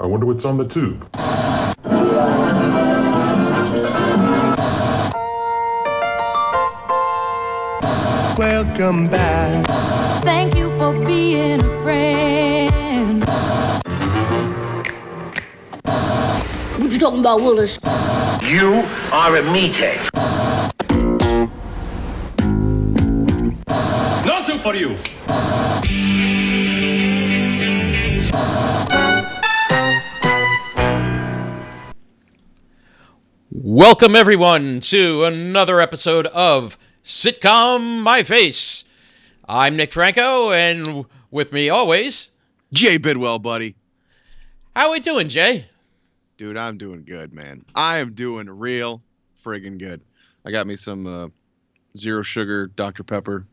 I wonder what's on the tube. Welcome back. Thank you for being a friend. What you talking about, Willis? You are a meathead. No soup for you. Welcome, everyone, to another episode of Sitcom My Face. I'm Nick Franco, and with me always, Jay Bidwell, buddy. How we doing, Jay? Dude, I'm doing good, man. I am doing real friggin' good. I got me some zero sugar Dr. Pepper.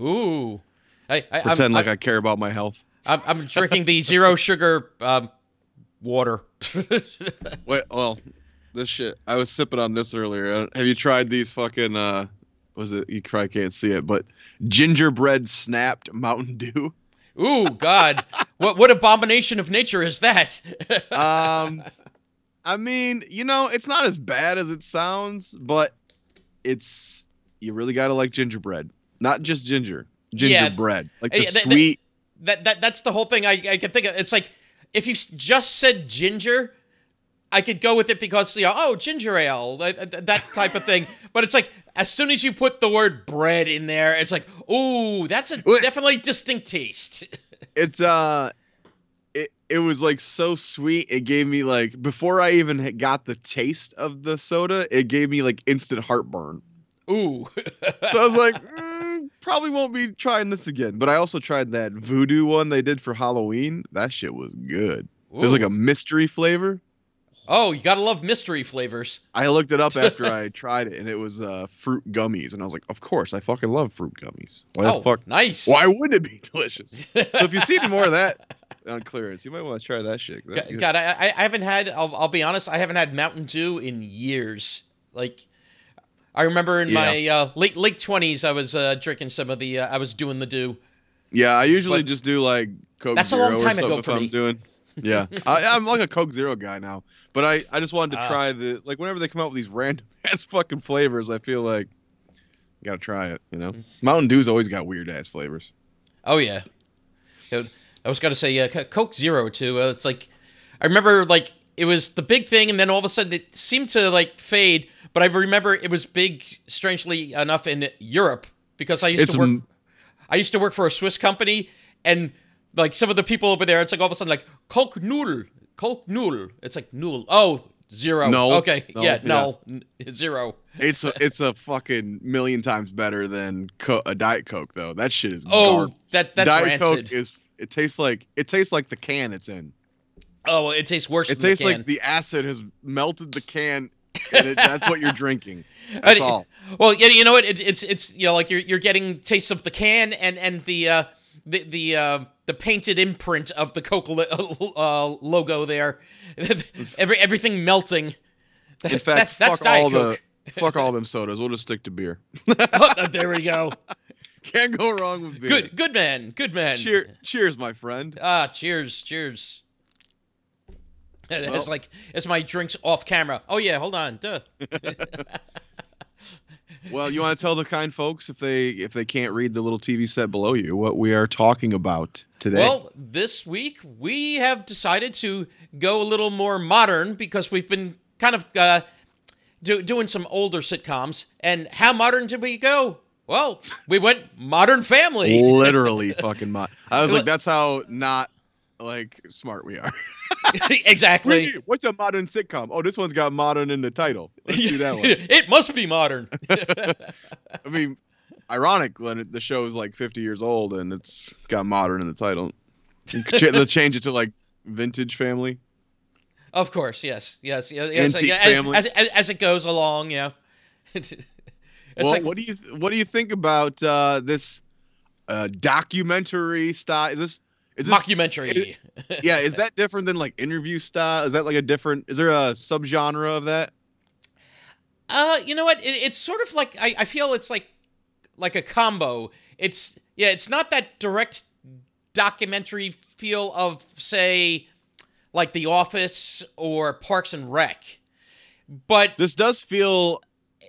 Ooh. Pretend like I care about my health. I'm drinking the zero sugar water. Well, this shit. I was sipping on this earlier. Have you tried these fucking, you probably can't see it, but gingerbread snapped Mountain Dew? Ooh, God. What abomination of nature is that? I mean, it's not as bad as it sounds, but you really gotta like gingerbread. Not just gingerbread. Like the sweet. That's the whole thing I can think of. It's like, if you just said ginger, I could go with it because, ginger ale, that type of thing. But it's like, as soon as you put the word bread in there, it's like, ooh, that's a definitely distinct taste. It was like so sweet. It gave me like, before I even got the taste of the soda, it gave me like instant heartburn. Ooh. So I was like, probably won't be trying this again. But I also tried that voodoo one they did for Halloween. That shit was good. Ooh. There's like a mystery flavor. Oh, you gotta love mystery flavors. I looked it up after I tried it, and it was fruit gummies. And I was like, of course, I fucking love fruit gummies. Nice. Why wouldn't it be delicious? So if you see any more of that on clearance, you might want to try that shit. God, I haven't had, I'll be honest, I haven't had Mountain Dew in years. Like, I remember in my late 20s, I was drinking some of the, I was doing the Dew. Yeah, I usually just do like Coke that's Zero a long time or ago for me. I'm doing. Yeah, I'm like a Coke Zero guy now. But I just wanted to try whenever they come out with these random ass fucking flavors, I feel like you gotta try it, Mountain Dew's always got weird ass flavors. Oh, yeah. I was gonna say, Coke Zero, too. It's like, I remember, like, it was the big thing, and then all of a sudden it seemed to, like, fade. But I remember it was big, strangely enough, in Europe, because I used to work for a Swiss company, and like some of the people over there, it's like all of a sudden like Coke Null. It's like Null. Oh, zero. No. Okay. No. Zero. It's a fucking million times better than a Diet Coke though. That shit is garbage. That's Diet rancid. Coke it tastes like the can it's in. Oh, it tastes worse than the can. It tastes like the acid has melted the can. And that's what you're drinking. That's all. Well, you know what? It's like you're getting tastes of the can and the painted imprint of the Coke logo there. Everything melting. In fact, that's Diet Coke. Fuck all them sodas. We'll just stick to beer. There we go. Can't go wrong with beer. Good man. Cheers, my friend. Cheers. It's my drinks off camera. Oh yeah, hold on. Duh. Well, you want to tell the kind folks if they can't read the little TV set below you what we are talking about today? Well, this week we have decided to go a little more modern because we've been kind of doing some older sitcoms. And how modern did we go? Well, we went Modern Family. Literally fucking modern. I was like, that's how not like smart we are. Exactly. What's a modern sitcom? Oh, this one's got modern in the title. Let's do that one. It must be modern. I mean, ironic when the show is like 50 years old and it's got modern in the title. They'll change it to like Vintage Family. Of course, yes. Antique Family. As it goes along, yeah. Well, like, what do you think about this documentary style? Is this mockumentary? Yeah, is that different than like interview style? Is that like is there a subgenre of that? You know what? It's sort of like I feel it's like a combo. It's not that direct documentary feel of, say, like The Office or Parks and Rec. But This does feel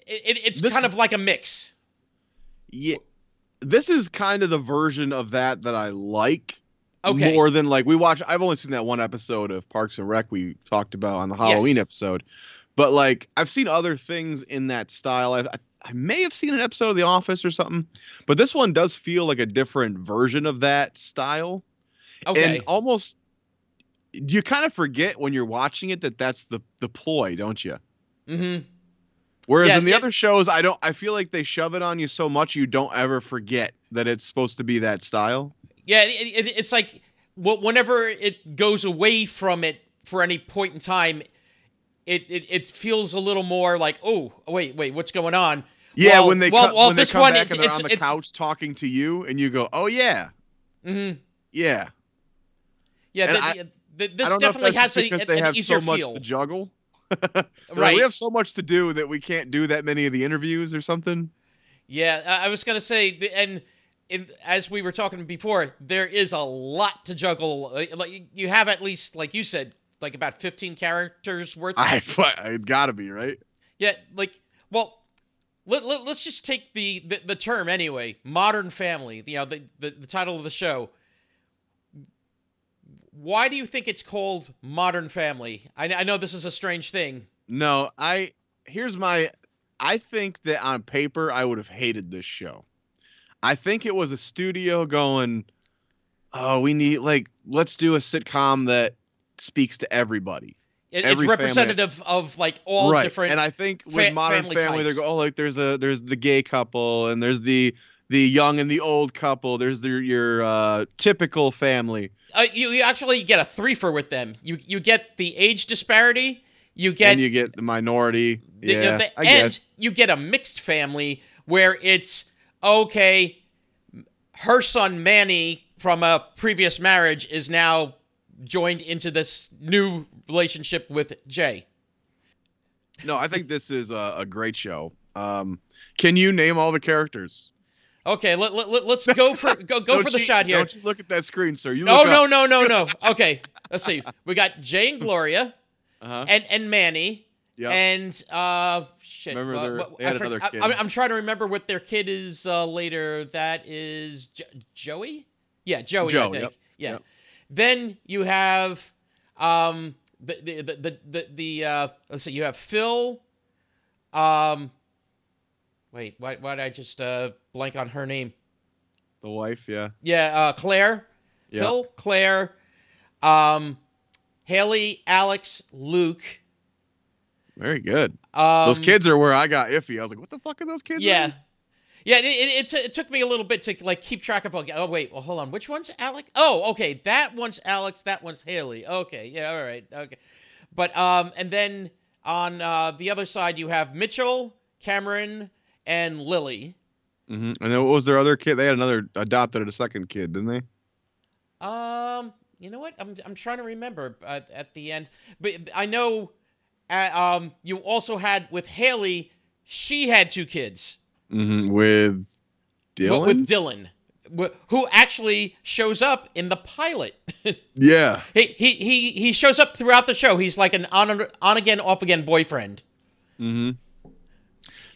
it's this- kind of like a mix. yeah. This is kind of the version of that I like Okay. more than like I've only seen that one episode of Parks and Rec we talked about on the Halloween Yes. episode, but like I've seen other things in that style. I may have seen an episode of The Office or something, but this one does feel like a different version of that style. Okay. And almost you kind of forget when you're watching it that that's the ploy, don't you? Mm-hmm. Whereas Yeah, in the yeah. other shows, I feel like they shove it on you so much you don't ever forget that it's supposed to be that style. Yeah, it's like whenever it goes away from it for any point in time, it feels a little more like, oh, wait, what's going on? Yeah, Well, when they well, well, when they this come one, back and they're it's- on the it's- couch talking to you, and you go, "Oh yeah, Mhm. yeah." Yeah, And this I don't know if definitely that's has just because they an have easier so much feel. to juggle. Like, Right. we have so much to do that we can't do that many of the interviews or something. Yeah, I was gonna say, and as we were talking before, there is a lot to juggle. Like you have at least, like you said, like about 15 characters worth. It gotta be right. Yeah, like, well, let's just take the term anyway, Modern Family. You know, the title of the show. Why do you think it's called Modern Family? I know this is a strange thing. No, I think that on paper I would have hated this show. I think it was a studio going, "Oh, let's do a sitcom that speaks to everybody." It's Every family. representative of like all Right. different. And I think with Modern family Family, they types. go, "Oh, like there's the gay couple, and there's the young and the old couple. There's your typical family." You actually get a threefer with them. You get the age disparity. You get And you get the minority. the- Yeah, the- I and guess. you get a mixed family where it's okay. Her son Manny from a previous marriage is now joined into this new relationship with Jay. No, I think this is a great show. Can you name all the characters? Okay, let's go for Don't for the you- shot here. Don't you look at that screen, sir. You No, look no, up. no. Okay, let's see. We got Jay and Gloria Uh-huh. and Manny. Yep. And shit. Remember they had another kid. I'm trying to remember what their kid is later. That is Joey. Yeah, Joey. I Joe, think. yep, Yeah. yep. Then you have the let's see. You have Phil. Wait. Why did I just blank on her name? The wife, yeah. Yeah. Claire. Yeah. Phil. Claire. Haley. Alex. Luke. Very good. Those kids are where I got iffy. I was like, what the fuck are those kids? Yeah. names? Yeah, it took me a little bit to like keep track of. Oh wait, well hold on. Which one's Alex? Oh, okay, that one's Alex. That one's Haley. Okay, yeah, all right, okay. But and then on the other side you have Mitchell, Cameron, and Lily. Mm-hmm. And then what was their other kid? They had adopted a second kid, didn't they? You know what? I'm trying to remember at the end, but I know you also had with Haley. She had two kids. Mm-hmm. With Dylan? With Dylan, who actually shows up in the pilot. Yeah. He shows up throughout the show. He's like an on again, off again boyfriend. Mm-hmm.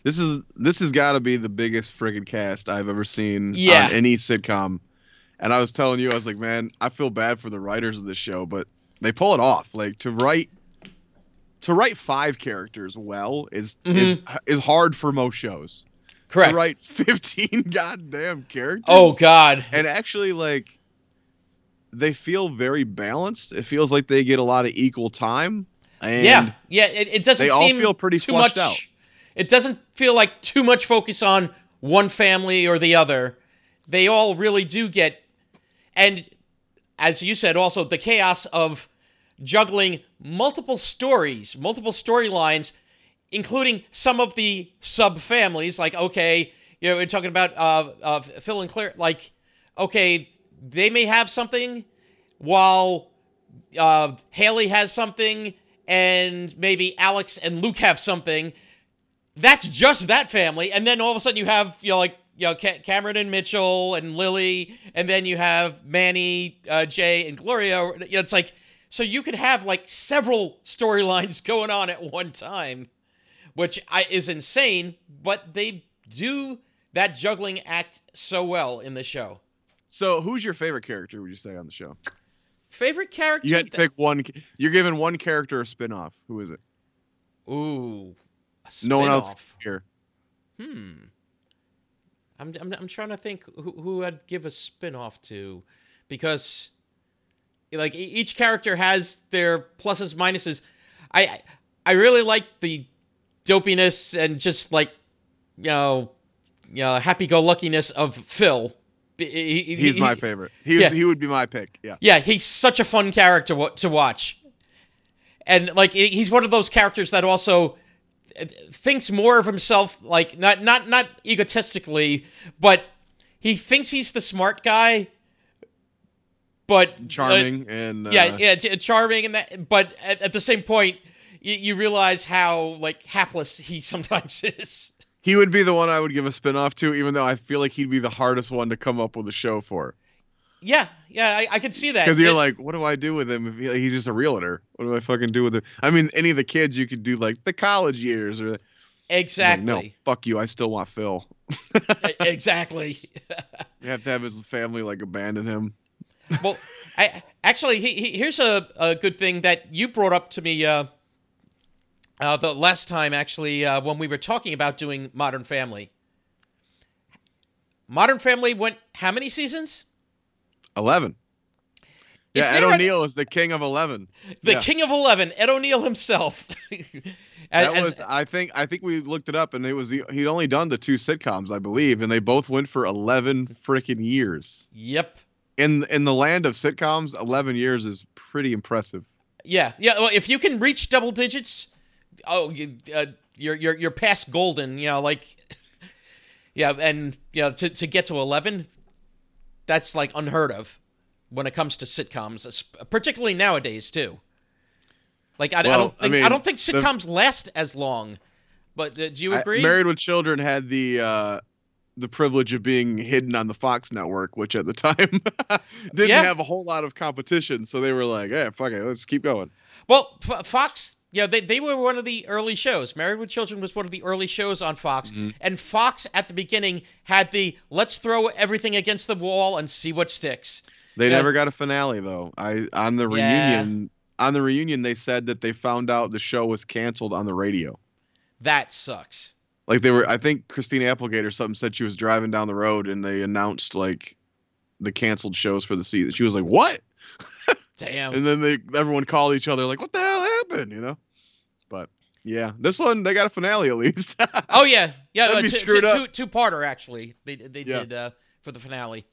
This has got to be the biggest friggin' cast I've ever seen Yeah. on any sitcom. And I was telling you, I was like, man, I feel bad for the writers of this show, but they pull it off. Like to write 5 characters well is hard for most shows. Correct. To write 15 goddamn characters. Oh God. And actually, like, they feel very balanced. It feels like they get a lot of equal time. And Yeah. It doesn't they all seem feel pretty too fleshed much. out. It doesn't feel like too much focus on one family or the other. They all really do get, and as you said, also the chaos of juggling multiple stories, multiple storylines, including some of the sub-families, like, okay, we're talking about Phil and Claire, like, okay, they may have something while Haley has something and maybe Alex and Luke have something. That's just that family. And then all of a sudden you have, Cameron and Mitchell and Lily, and then you have Manny, Jay, and Gloria. It's like, So you could have like several storylines going on at one time, which is insane, but they do that juggling act so well in the show. So, who's your favorite character, would you say, on the show? Favorite character? You had to pick one. You're giving one character a spin-off. Who is it? Ooh, a spin-off. No one else here. I'm trying to think who I'd give a spin-off to, because like each character has their pluses, minuses. I really like the dopiness and just like happy-go-luckiness of Phil. He's my favorite. He would be my pick. Yeah. Yeah, he's such a fun character to watch, and like he's one of those characters that also thinks more of himself, like not egotistically, but he thinks he's the smart guy, but charming and charming and that. But at the same point, you realize how like hapless he sometimes is. He would be the one I would give a spin-off to, even though I feel like he'd be the hardest one to come up with a show for. Yeah, I could see that. Because you're like, what do I do with him if he's just a realtor? What do I fucking do with him? I mean, any of the kids you could do like the college years or exactly. Like, no, fuck you. I still want Phil. Exactly. You have to have his family like abandon him. Well, here's a good thing that you brought up to me the last time, actually, when we were talking about doing Modern Family. Modern Family went how many seasons? 11. Yeah, Ed O'Neill is the king of 11. The king of 11, Ed O'Neill himself. I think we looked it up, and he'd only done the 2 sitcoms, I believe, and they both went for 11 freaking years. Yep. In the land of sitcoms, 11 years is pretty impressive. Yeah. Well, if you can reach double digits, you're past golden. And to get to 11. That's like unheard of when it comes to sitcoms, particularly nowadays too. Like I don't think sitcoms last as long. But do you agree? Married with Children had the privilege of being hidden on the Fox network, which at the time didn't have a whole lot of competition. So they were like, "Yeah, fuck it, let's keep going." Well, Fox. Yeah, they were one of the early shows. Married with Children was one of the early shows on Fox. Mm-hmm. And Fox, at the beginning, had the let's throw everything against the wall and see what sticks. They never got a finale, though. On the reunion, they said that they found out the show was canceled on the radio. That sucks. Like I think Christina Applegate or something said she was driving down the road and they announced like the canceled shows for the season. She was like, "What?" Damn. And then everyone called each other like, "What the hell happened?" But yeah, this one they got a finale at least. Oh yeah. That'd be screwed up. Two-parter actually. They did for the finale.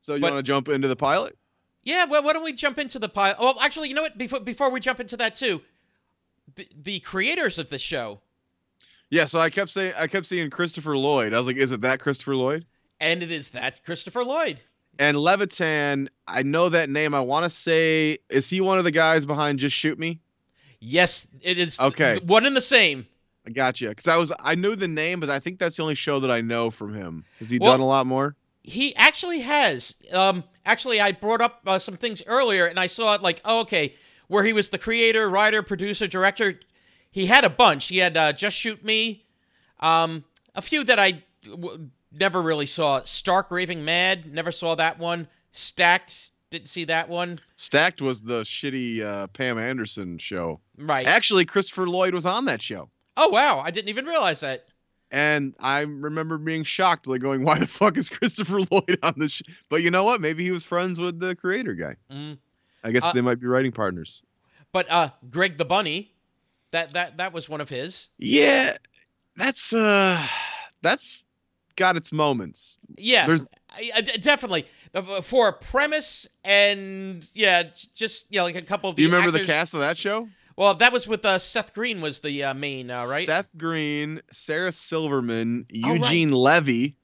So you want to jump into the pilot? Yeah. Well, why don't we jump into the pilot? Well, actually, you know what? Before we jump into that too, the creators of the show. Yeah. So I kept seeing Christopher Lloyd. I was like, "Is it that Christopher Lloyd?" And it is that Christopher Lloyd. And Levitan, I know that name. I want to say, is he one of the guys behind Just Shoot Me? Yes, it is. Okay. One and the same. I got you. Because I knew the name, but I think that's the only show that I know from him. Has he done a lot more? He actually has. Actually, I brought up some things earlier, and I saw it like, where he was the creator, writer, producer, director. He had a bunch. He had Just Shoot Me. A few that I never really saw. Stark Raving Mad. Never saw that one. Stacked. Didn't see that one. Stacked was the shitty Pam Anderson show. Right. Actually, Christopher Lloyd was on that show. Oh, wow. I didn't even realize that. And I remember being shocked, like going, "Why the fuck is Christopher Lloyd on this show?" But you know what? Maybe he was friends with the creator guy. I guess they might be writing partners. But Greg the Bunny, that was one of his. Yeah. That's got its moments. Yeah, definitely for a premise and just like a couple of the. Do you remember actors. The cast of that show? Well, that was with Seth Green was the main, right? Seth Green, Sarah Silverman, Eugene Levy.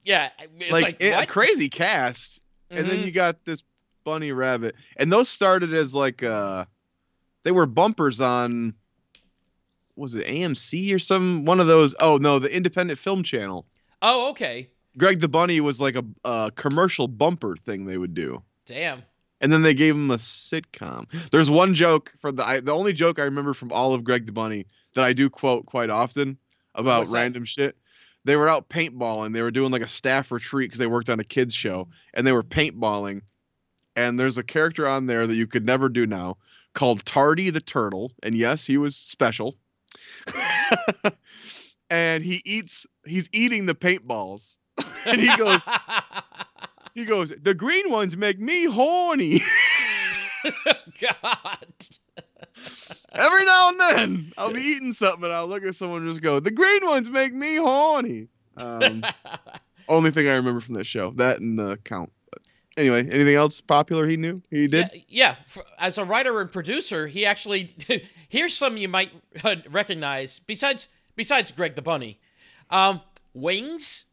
Yeah, it's a crazy cast, and then you got this bunny rabbit, and those started as like they were bumpers on. Was it AMC or some one of those? Oh no, the Independent Film Channel. Oh, okay. Greg the Bunny was like a commercial bumper thing they would do. Damn. and then they gave him a sitcom. There's one joke the only joke I remember from all of Greg the Bunny that I do quote quite often about What's that? random shit. They were out paintballing. They were doing like a staff retreat because they worked on a kids show, and they were paintballing. And there's a character on there that you could never do now called Tardy the Turtle, and yes, he was special. And he's eating the paintballs, and he goes, the green ones make me horny. God. Every now and then, I'll be eating something, and I'll look at someone and just go, the green ones make me horny. Only thing I remember from that show. That and the count. But anyway, anything else popular he did? Yeah. As a writer and producer, he actually... Here's some you might recognize, besides Greg the Bunny. Wings?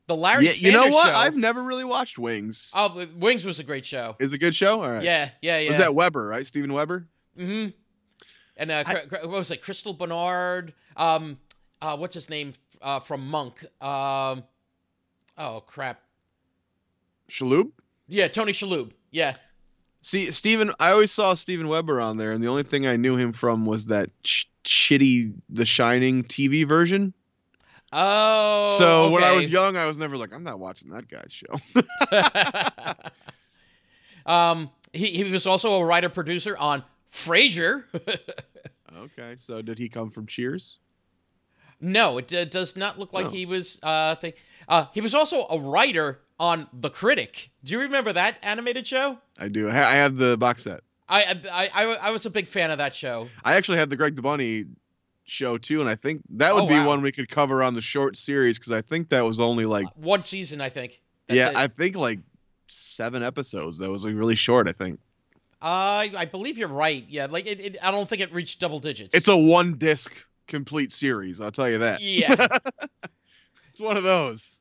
The Larry Sanders you know what? Show. I've never really watched Wings. Oh, Wings was a great show. Is it a good show? All right. Yeah. Was that Weber, right? Steven Weber? Mm-hmm. And what was it? Crystal Bernard. What's his name from Monk? Oh crap. Shalhoub? Yeah, Tony Shalhoub. Yeah. See, I always saw Steven Weber on there, and the only thing I knew him from was that shitty The Shining TV version. Oh. So okay. when I was young, I was never like, I'm not watching that guy's show. He was also a writer producer on Frasier. Okay, so did he come from Cheers? No, it does not look like he was. He was also a writer on The Critic. Do you remember that animated show? I do. I have the box set. I was a big fan of that show. I actually had the Greg the Bunny show too, and I think that would be one we could cover on the short series because I think that was only like one season. I think. That's it. I think like 7 episodes. That was like really short. I think. I believe you're right. Yeah, like I don't think it reached double digits. It's a 1-disc complete series. I'll tell you that. Yeah. It's one of those.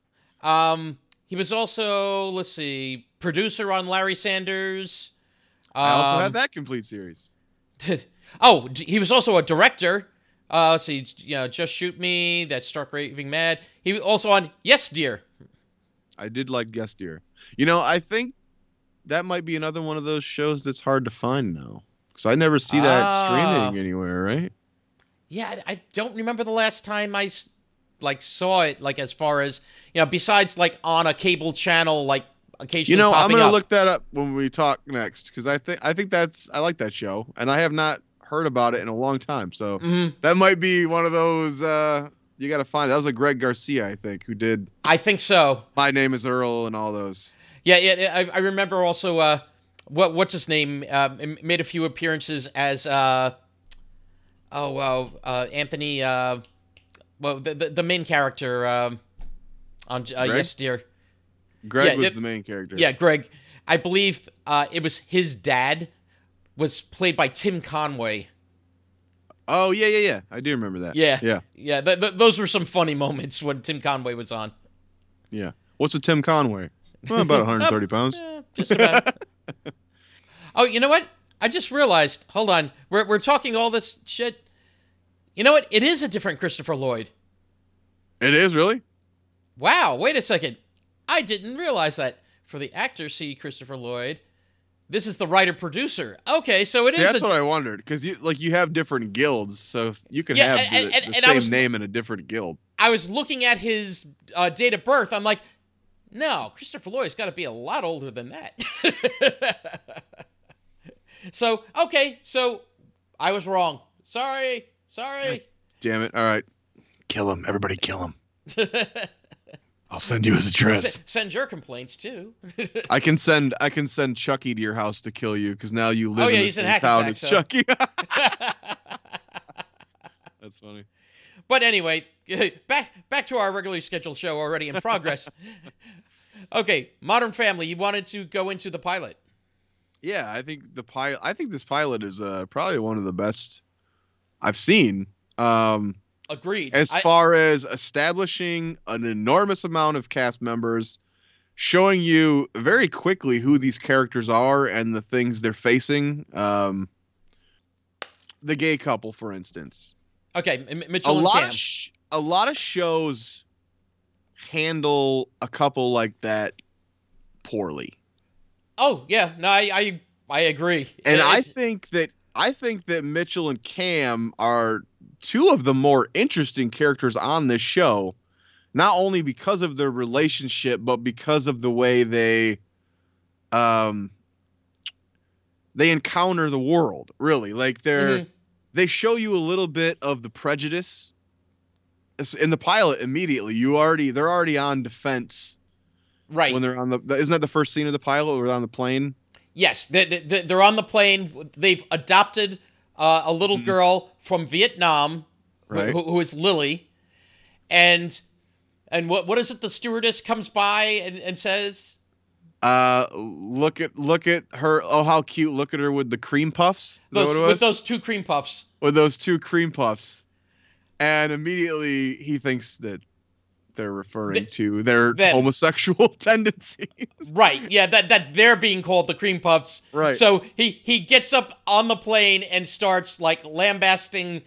He was also, let's see, producer on Larry Sanders. I also had that complete series. Oh, he was also a director. Let's see, Just Shoot Me, That Stark Raving Mad. He was also on Yes, Dear. I did like Yes, Dear. I think that might be another one of those shows that's hard to find now. Because I never see that streaming anywhere, right? Yeah, I don't remember the last time I saw it, like as far as, besides like on a cable channel, like occasionally popping I'm going to up. look that up when we talk next. Because I think I like that show. And I have not heard about it in a long time. So that might be one of those you got to find. That was a Greg Garcia, I think, who did. I think so. My Name is Earl and all those. Yeah. I remember also what's his name made a few appearances as Anthony the main character on Yes, Dear. Greg was the main character. Yeah, Greg. I believe it was his dad was played by Tim Conway. Oh, yeah. I do remember that. Yeah. Those were some funny moments when Tim Conway was on. Yeah. What's a Tim Conway? Well, about 130 pounds. Just about. Oh, you know what? I just realized. Hold on. We're talking all this shit. You know what? It is a different Christopher Lloyd. It is, really? Wow. Wait a second. I didn't realize that. For the actor, see Christopher Lloyd. This is the writer-producer. Okay, so it is. That's what I wondered, because you have different guilds, so you can have the same name in a different guild. I was looking at his date of birth. I'm like, no, Christopher Lloyd's got to be a lot older than that. So I was wrong. Sorry. Damn it! All right, kill him. Everybody, kill him. I'll send you his address. Send your complaints too. I can send Chucky to your house to kill you because now you live in the same town as Chucky. That's funny. But anyway, back to our regularly scheduled show already in progress. Okay, Modern Family. You wanted to go into the pilot. Yeah, I think this pilot is probably one of the best I've seen. Agreed. As far as establishing an enormous amount of cast members, showing you very quickly who these characters are and the things they're facing. The gay couple, for instance. Okay, Mitchell and Cam. A lot of shows handle a couple like that poorly. Oh yeah, no, I agree. And I think that Mitchell and Cam are two of the more interesting characters on this show, not only because of their relationship, but because of the way um they encounter the world. Really, like they show you a little bit of the prejudice in the pilot immediately. They're already on defense. Right. When they're on isn't that the first scene of the pilot where they're on the plane? Yes, they're on the plane. They've adopted a little girl from Vietnam, Right. who is Lily, and what is it? The stewardess comes by and says, Look at her. Oh, how cute! Look at her with the cream puffs. Is that what it was? with those 2 cream puffs. With those 2 cream puffs, and immediately he thinks that they're referring to their homosexual tendencies. Right. Yeah. That they're being called the cream puffs. Right. So he gets up on the plane and starts like lambasting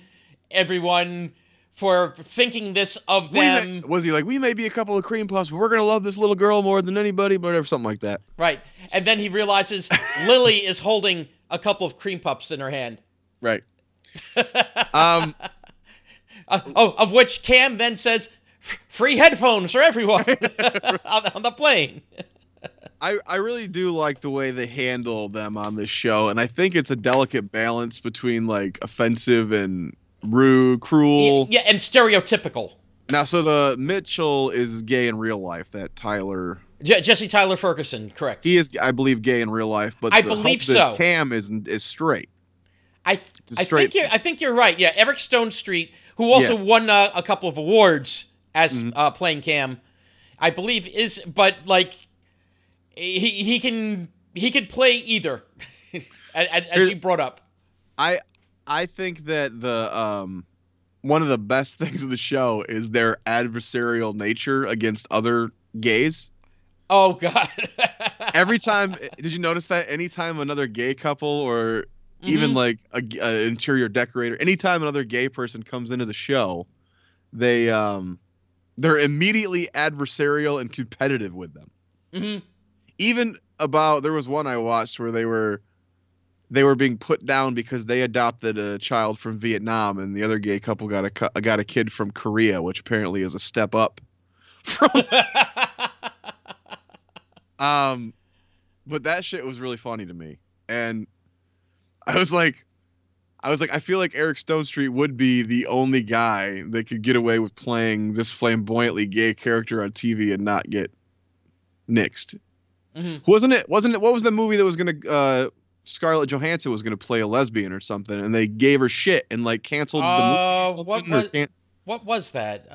everyone for thinking this of them. Was he like, we may be a couple of cream puffs, but we're gonna love this little girl more than anybody, whatever, something like that. Right. And then he realizes Lily is holding a couple of cream puffs in her hand. Right. Of which Cam then says, free headphones for everyone on the plane. I really do like the way they handle them on this show, and I think it's a delicate balance between like offensive and rude, cruel. Yeah, and stereotypical. Now, so the Mitchell is gay in real life. That Tyler, Jesse Tyler Ferguson, correct? he is, I believe, gay in real life. But I believe so. Cam is straight. I think you're right. Yeah, Eric Stone Street, who also won a couple of awards as playing Cam, I believe but like he can play either, as you brought up. I think that the one of the best things of the show is their adversarial nature against other gays. Oh God! Every time, did you notice that? Anytime another gay couple or even like an interior decorator, anytime another gay person comes into the show, they're immediately adversarial and competitive with them. Mm-hmm. Even there was one I watched where they were being put down because they adopted a child from Vietnam, and the other gay couple got a kid from Korea, which apparently is a step up from. But that shit was really funny to me, and I was like, I feel like Eric Stone Street would be the only guy that could get away with playing this flamboyantly gay character on TV and not get nixed. Mm-hmm. Wasn't it? What was the movie that was gonna? Scarlett Johansson was gonna play a lesbian or something, and they gave her shit and like canceled the movie. What was that?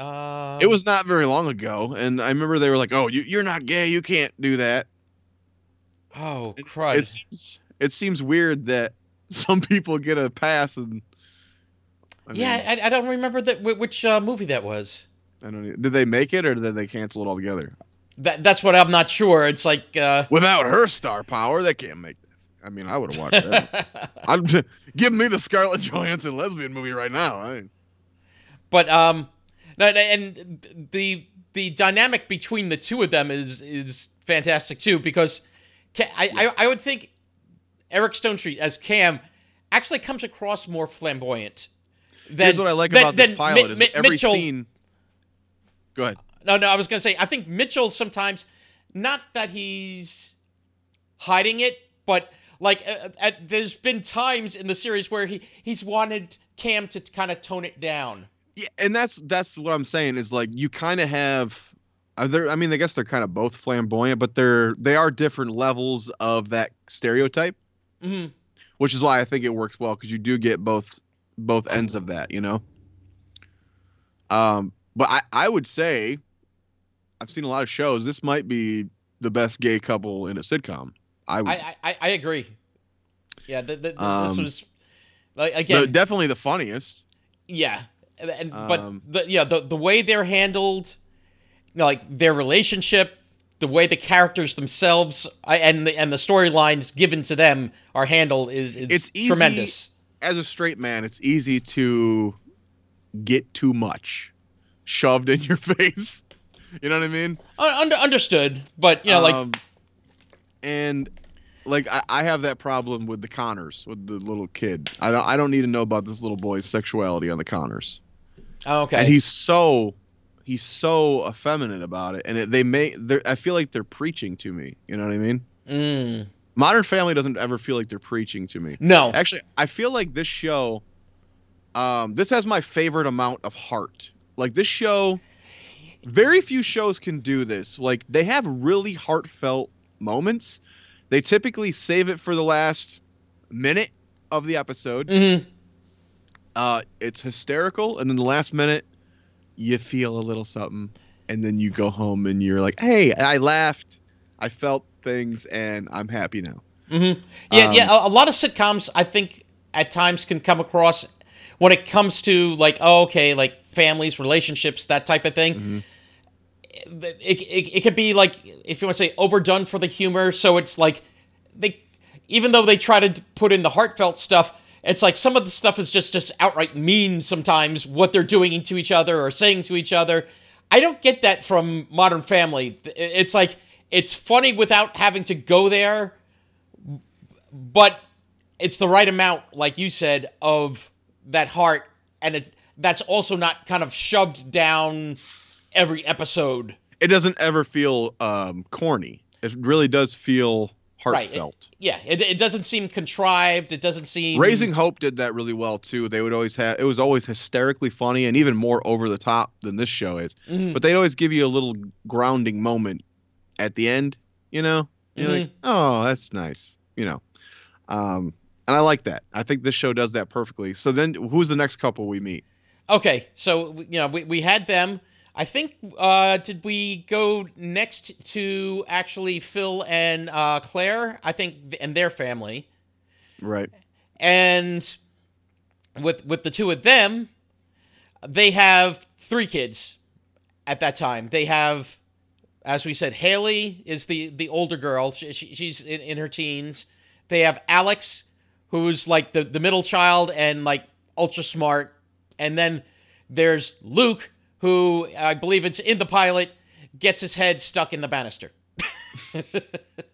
It was not very long ago, and I remember they were like, "Oh, you're not gay, you can't do that." Oh, crud! It seems weird that some people get a pass, and I don't remember which movie that was. I don't know. Did they make it or did they cancel it altogether? That's what I'm not sure. It's like without her star power, they can't make that. I mean, I would have watched that. Give me the Scarlett Johansson lesbian movie right now. But and the dynamic between the two of them is fantastic too, because I would think Eric Stone Street as Cam actually comes across more flamboyant. Here's what I like about this pilot is every Mitchell, scene. Go ahead. No, I was going to say, I think Mitchell sometimes, not that he's hiding it, but like there's been times in the series where he's wanted Cam to kind of tone it down. Yeah, and that's what I'm saying is like you kind of have. I mean, I guess they're kind of both flamboyant, but they are different levels of that stereotype. Mm-hmm. Which is why I think it works well because you do get both ends of that, you know. But I would say, I've seen a lot of shows. This might be the best gay couple in a sitcom. I agree. Yeah, this was like again definitely the funniest. Yeah, but the way they're handled, like their relationship, the way the characters themselves and the storylines given to them are handled it's tremendous. As a straight man, it's easy to get too much shoved in your face. You know what I mean? Understood, but like, and like I have that problem with the Connors, with the little kid. I don't need to know about this little boy's sexuality on the Connors. Oh, okay. And he's so effeminate about it, and I feel like they're preaching to me. You know what I mean? Mm. Modern Family doesn't ever feel like they're preaching to me. No. Actually, I feel like this show, this has my favorite amount of heart. Like this show, very few shows can do this. Like they have really heartfelt moments. They typically save it for the last minute of the episode. Mm-hmm. It's hysterical, and then the last minute, you feel a little something, and then you go home and you're like, "Hey, I laughed, I felt things, and I'm happy now." Mm-hmm. Yeah. A lot of sitcoms, I think, at times can come across when it comes to like, like families, relationships, that type of thing. Mm-hmm. It could be like, if you want to say, overdone for the humor. So it's like even though they try to put in the heartfelt stuff, it's like some of the stuff is just outright mean sometimes, what they're doing to each other or saying to each other. I don't get that from Modern Family. It's like, it's funny without having to go there, but it's the right amount, like you said, of that heart, and that's also not kind of shoved down every episode. It doesn't ever feel corny. It really does feel heartfelt. Right. It doesn't seem contrived. It doesn't seem... Raising Hope did that really well too. They would always it was always hysterically funny and even more over the top than this show is. Mm-hmm. But they'd always give you a little grounding moment at the end, you know? You're like, "Oh, that's nice." You know. And I like that. I think this show does that perfectly. So then who's the next couple we meet? Okay. So, we had them. I think, did we go next to actually Phil and Claire? I think, and their family. Right. And with the two of them, they have 3 kids at that time. They have, as we said, Haley is the older girl. She's in her teens. They have Alex, who's like the middle child and like ultra smart. And then there's Luke, who I believe it's in the pilot, gets his head stuck in the banister.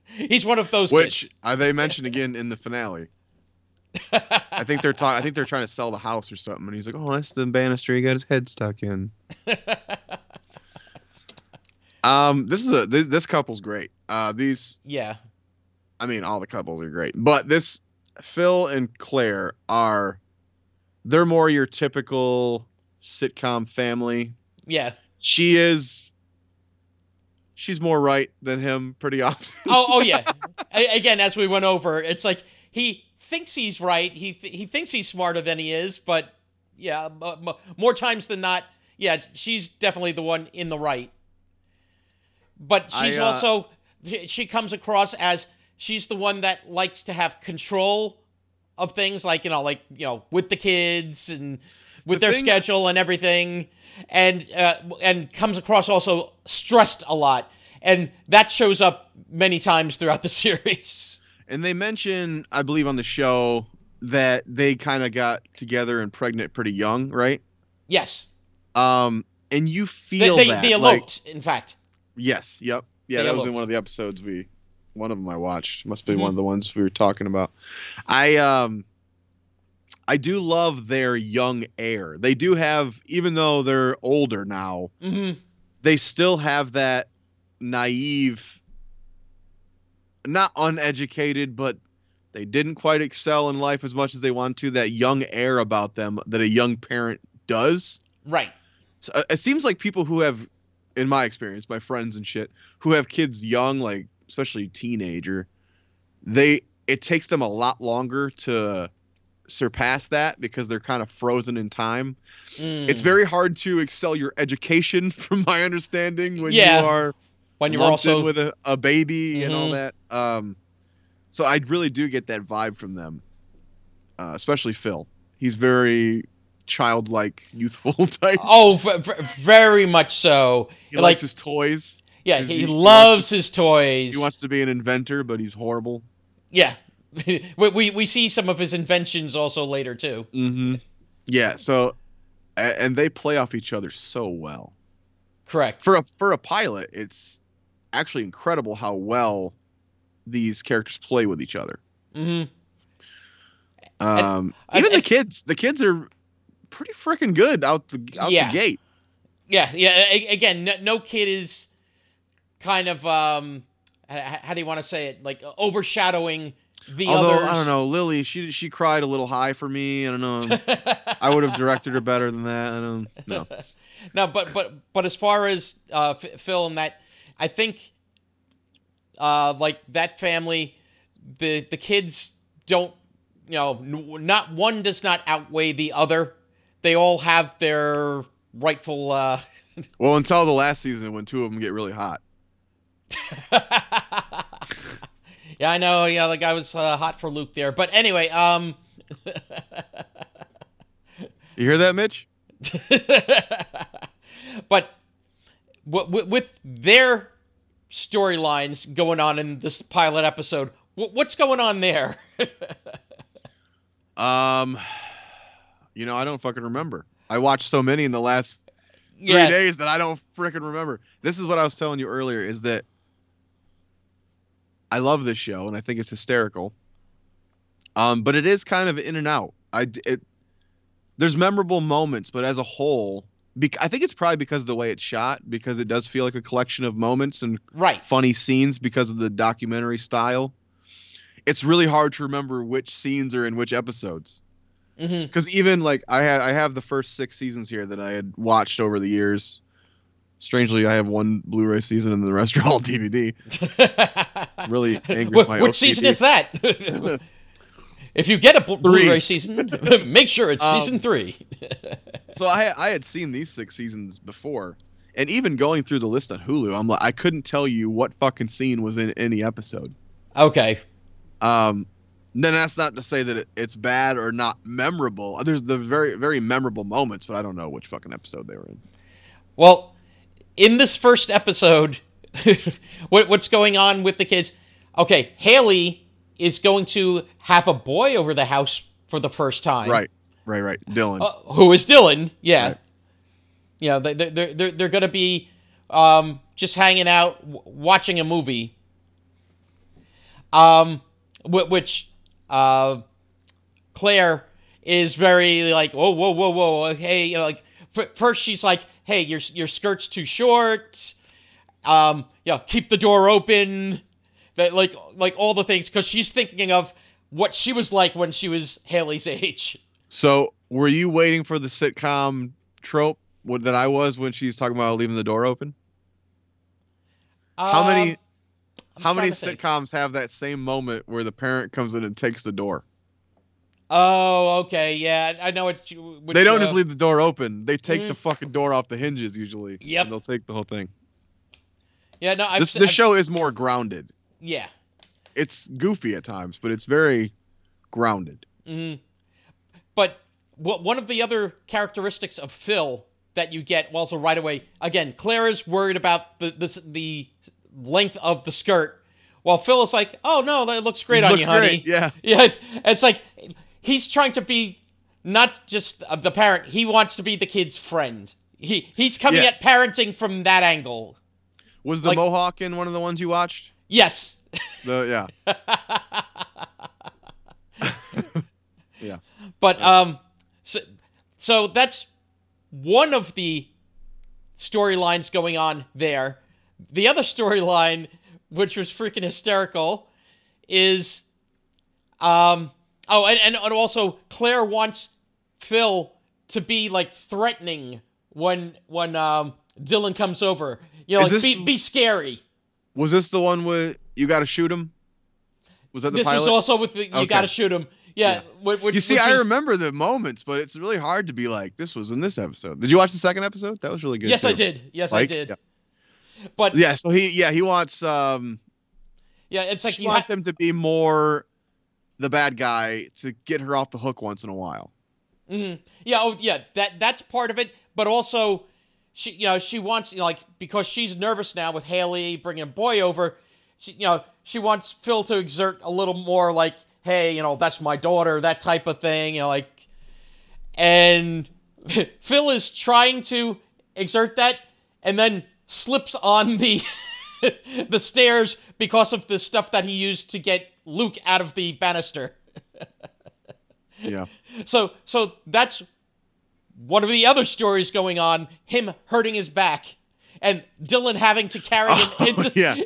He's one of those kids. Which they mentioned again in the finale. I think they're trying to sell the house or something, and he's like, "Oh, that's the banister he got his head stuck in." This couple's great. Yeah. I mean, all the couples are great, but this Phil and Claire they're more your typical sitcom family. Yeah. She's more right than him pretty often. Oh yeah. Again, as we went over, it's like he thinks he's right. He thinks he's smarter than he is, but yeah, more times than not, yeah, she's definitely the one in the right. But she's also, she comes across as she's the one that likes to have control of things, like with the kids and with their schedule and everything, and comes across also stressed a lot, and that shows up many times throughout the series. And they mention, I believe, on the show that they kind of got together and pregnant pretty young, right? Yes. And you feel they eloped, in fact. Yes. Yep. Yeah, They that was eloped. in one of the episodes one of them I watched. Must be one of the ones we were talking about. I do love their young heir. They do have, even though they're older now, they still have that naive, not uneducated, but they didn't quite excel in life as much as they want to. That young air about them that a young parent does. Right. So it seems like people who have, in my experience, my friends and shit, who have kids young, like especially teenager, it takes them a lot longer to surpass that because they're kind of frozen in time. It's very hard to excel your education, from my understanding, when you're also in with a baby and all that. So I really do get that vibe from them, especially Phil. He's very childlike, youthful type. Oh, very much so. He likes his toys. Yeah, he loves his toys. He wants to be an inventor, but he's horrible. Yeah. we see some of his inventions also later too. Yeah, so and they play off each other so well. Correct. For a pilot, it's actually incredible how well these characters play with each other. Mm-hmm. Even the kids are pretty freaking good out the gate. Yeah. Again, no kid is kind of how do you want to say it? Like overshadowing the others. I don't know, Lily, she cried a little high for me. I don't know. I would have directed her better than that. I don't know. No, but as far as Phil and that, I think like that family, the kids don't, not one does not outweigh the other. They all have their rightful. Well, until the last season when two of them get really hot. Yeah, I know. Yeah, the guy was hot for Luke there. But anyway, You hear that, Mitch? But with their storylines going on in this pilot episode, what's going on there? I don't fucking remember. I watched so many in the last 3 days that I don't freaking remember. This is what I was telling you earlier, is that I love this show and I think it's hysterical. But it is kind of in and out. There's memorable moments, but as a whole, I think it's probably because of the way it's shot, because it does feel like a collection of moments and funny scenes because of the documentary style. It's really hard to remember which scenes are in which episodes. Because even like I have the first 6 seasons here that I had watched over the years. Strangely, I have one Blu-ray season and the rest are all DVD. Really angry. Which season is that? If you get a Blu-ray season, make sure it's season 3. So I had seen these 6 seasons before, and even going through the list on Hulu, I'm like, I couldn't tell you what fucking scene was in any episode. Okay. Then that's not to say that it's bad or not memorable. There's the very, very memorable moments, but I don't know which fucking episode they were in. Well, in this first episode, what's going on with the kids? Okay, Haley is going to have a boy over the house for the first time. Right. Dylan. Who is Dylan? Yeah. Right. Yeah, they're going to be just hanging out, watching a movie. Which Claire is very like, whoa, hey, like first she's like, hey, your skirt's too short. Keep the door open. That like all the things, because she's thinking of what she was like when she was Haley's age. So were you waiting for the sitcom trope that I was when she's talking about leaving the door open? How many sitcoms have that same moment where the parent comes in and takes the door? Oh, okay, yeah, I know what you. They don't just leave the door open; they take the fucking door off the hinges usually. Yep, and they'll take the whole thing. Yeah, no, this show is more grounded. Yeah, it's goofy at times, but it's very grounded. Mm-hmm. But one of the other characteristics of Phil that you get, well, so right away, again, Claire is worried about the length of the skirt, while Phil is like, oh no, that looks great on you, honey. Yeah. It's like he's trying to be not just the parent, he wants to be the kid's friend. He's coming at parenting from that angle. Was the Mohawk in one of the ones you watched? Yes. Yeah. Yeah. But so that's one of the storylines going on there. The other storyline, which was freaking hysterical, is and also Claire wants Phil to be like threatening when Dylan comes over. Be scary. Was this the one where you got to shoot him? Was that the pilot? This was also with the you got to shoot him. Yeah. I remember the moments, but it's really hard to be like, this was in this episode. Did you watch the second episode? That was really good. Yes, too. I did. Yes, I did. Yeah. But yeah, so he wants it's like he wants him to be more the bad guy to get her off the hook once in a while. Mm-hmm. Yeah, that's part of it, but also she wants because she's nervous now with Haley bringing a boy over. She wants Phil to exert a little more like, hey, that's my daughter, that type of thing, and Phil is trying to exert that and then slips on the the stairs because of the stuff that he used to get Luke out of the banister. Yeah. So that's one of the other stories going on, him hurting his back. And Dylan having to carry him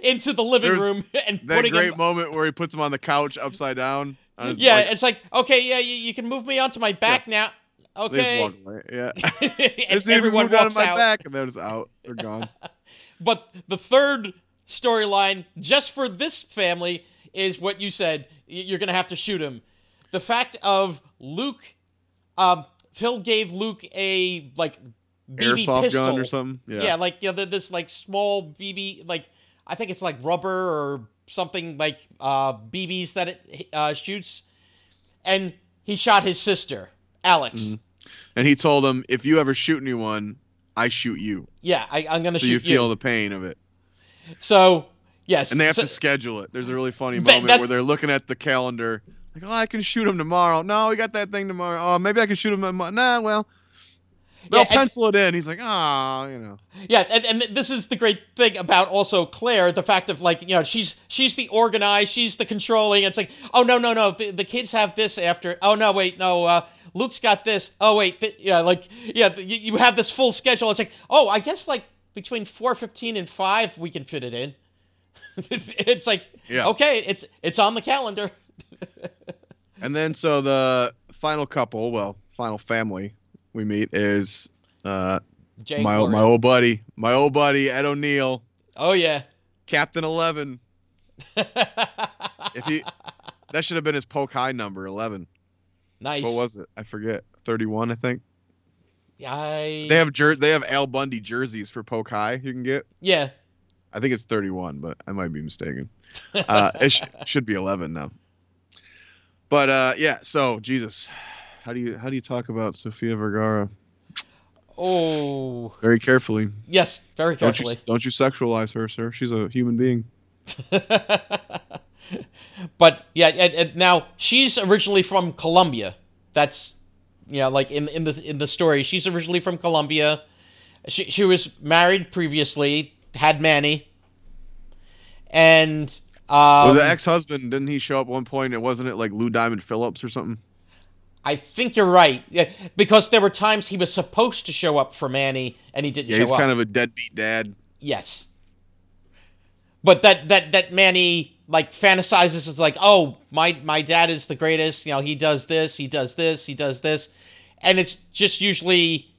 into the living room and that putting great him... moment where he puts him on the couch upside down. It's like, okay, yeah, you can move me onto my back now. Okay. They just walk away. Yeah. And everyone walks my out. back, and they're just out. They're gone. But the third storyline, just for this family, is what you said. You're going to have to shoot him. The fact of Luke... Phil gave Luke a, BB airsoft pistol. gun or something. Yeah. This small BB, I think it's rubber or something BBs that it shoots. And he shot his sister, Alex. Mm-hmm. And he told him, if you ever shoot anyone, I shoot you. Yeah, I'm going to shoot you. So you feel the pain of it. So, yes. And they have to schedule it. There's a really funny moment where they're looking at the calendar. Like, I can shoot him tomorrow. No, we got that thing tomorrow. Oh, maybe I can shoot him tomorrow. Nah, well... They'll pencil it in. He's like, Yeah, and this is the great thing about also Claire, the fact of she's the organized, she's the controlling. It's like, oh no, the kids have this after. Oh no, wait, no, Luke's got this. Oh wait, you have this full schedule. It's like, oh, I guess between 4:15 and 5 we can fit it in. It's like, okay, it's on the calendar. And then so the final family we meet is my old buddy Ed O'Neill. Oh yeah, Captain 11. That should have been his poke high number, 11. Nice. What was it? I forget. 31, I think. Yeah. They have Al Bundy jerseys for poke high you can get. Yeah. I think it's 31, but I might be mistaken. It should be 11 now. But so Jesus. How do you talk about Sofia Vergara? Oh. Very carefully. Yes, very carefully. Don't you sexualize her, sir. She's a human being. But yeah, and now she's originally from Colombia. That's in the story, she's originally from Colombia. She was married previously, had Manny. And the ex-husband, didn't he show up at one point? And wasn't it Lou Diamond Phillips or something? I think you're right. Yeah, because there were times he was supposed to show up for Manny and he didn't show up. Yeah, he's kind of a deadbeat dad. Yes. But that Manny fantasizes is oh, my dad is the greatest, he does this, he does this, he does this. And it's just usually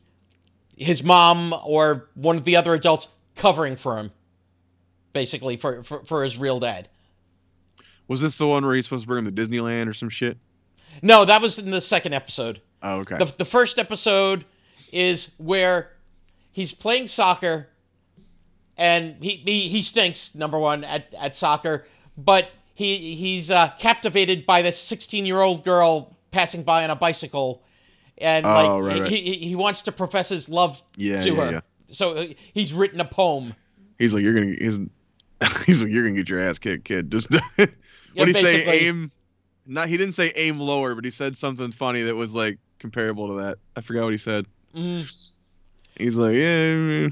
his mom or one of the other adults covering for him, basically, for his real dad. Was this the one where he's supposed to bring him to Disneyland or some shit? No, that was in the second episode. Oh, okay. The first episode is where he's playing soccer, and he stinks, number one, at soccer, but he's captivated by this 16-year-old girl passing by on a bicycle, and right. He wants to profess his love to her. Yeah. So he's written a poem. He's like, you're gonna get your ass kicked, kid. Just what do you say? Aim. He didn't say aim lower, but he said something funny that was comparable to that. I forgot what he said. He's like, yeah,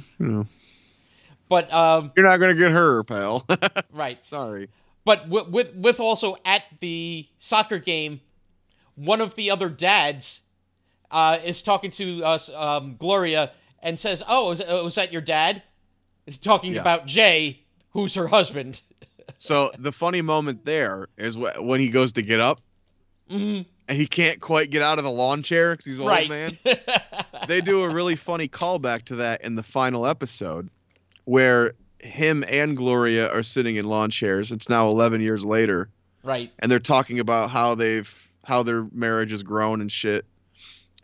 But you're not gonna get her, pal. Right. Sorry. But with also at the soccer game, one of the other dads is talking to Gloria and says, "Oh, was that your dad?" Is talking about Jay, who's her husband. So the funny moment there is when he goes to get up, and he can't quite get out of the lawn chair because he's an old man. They do a really funny callback to that in the final episode, where him and Gloria are sitting in lawn chairs. It's now 11 years later, right? And they're talking about how their marriage has grown and shit,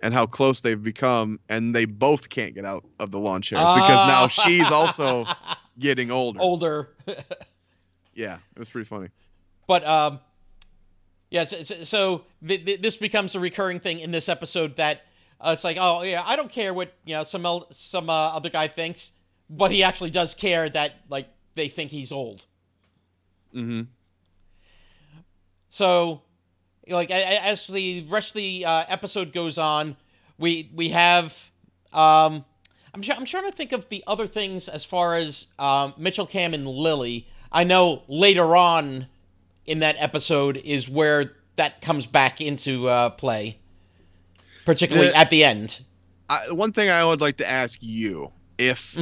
and how close they've become, and they both can't get out of the lawn chairs because now she's also getting older. Yeah, it was pretty funny. But so this becomes a recurring thing in this episode that it's oh yeah, I don't care what some other guy thinks, but he actually does care that they think he's old. Mm-hmm. So as the rest of the episode goes on, we have I'm trying to think of the other things as far as Mitchell, Cam, and Lily. I know later on in that episode is where that comes back into play, particularly at the end. One thing I would like to ask you, if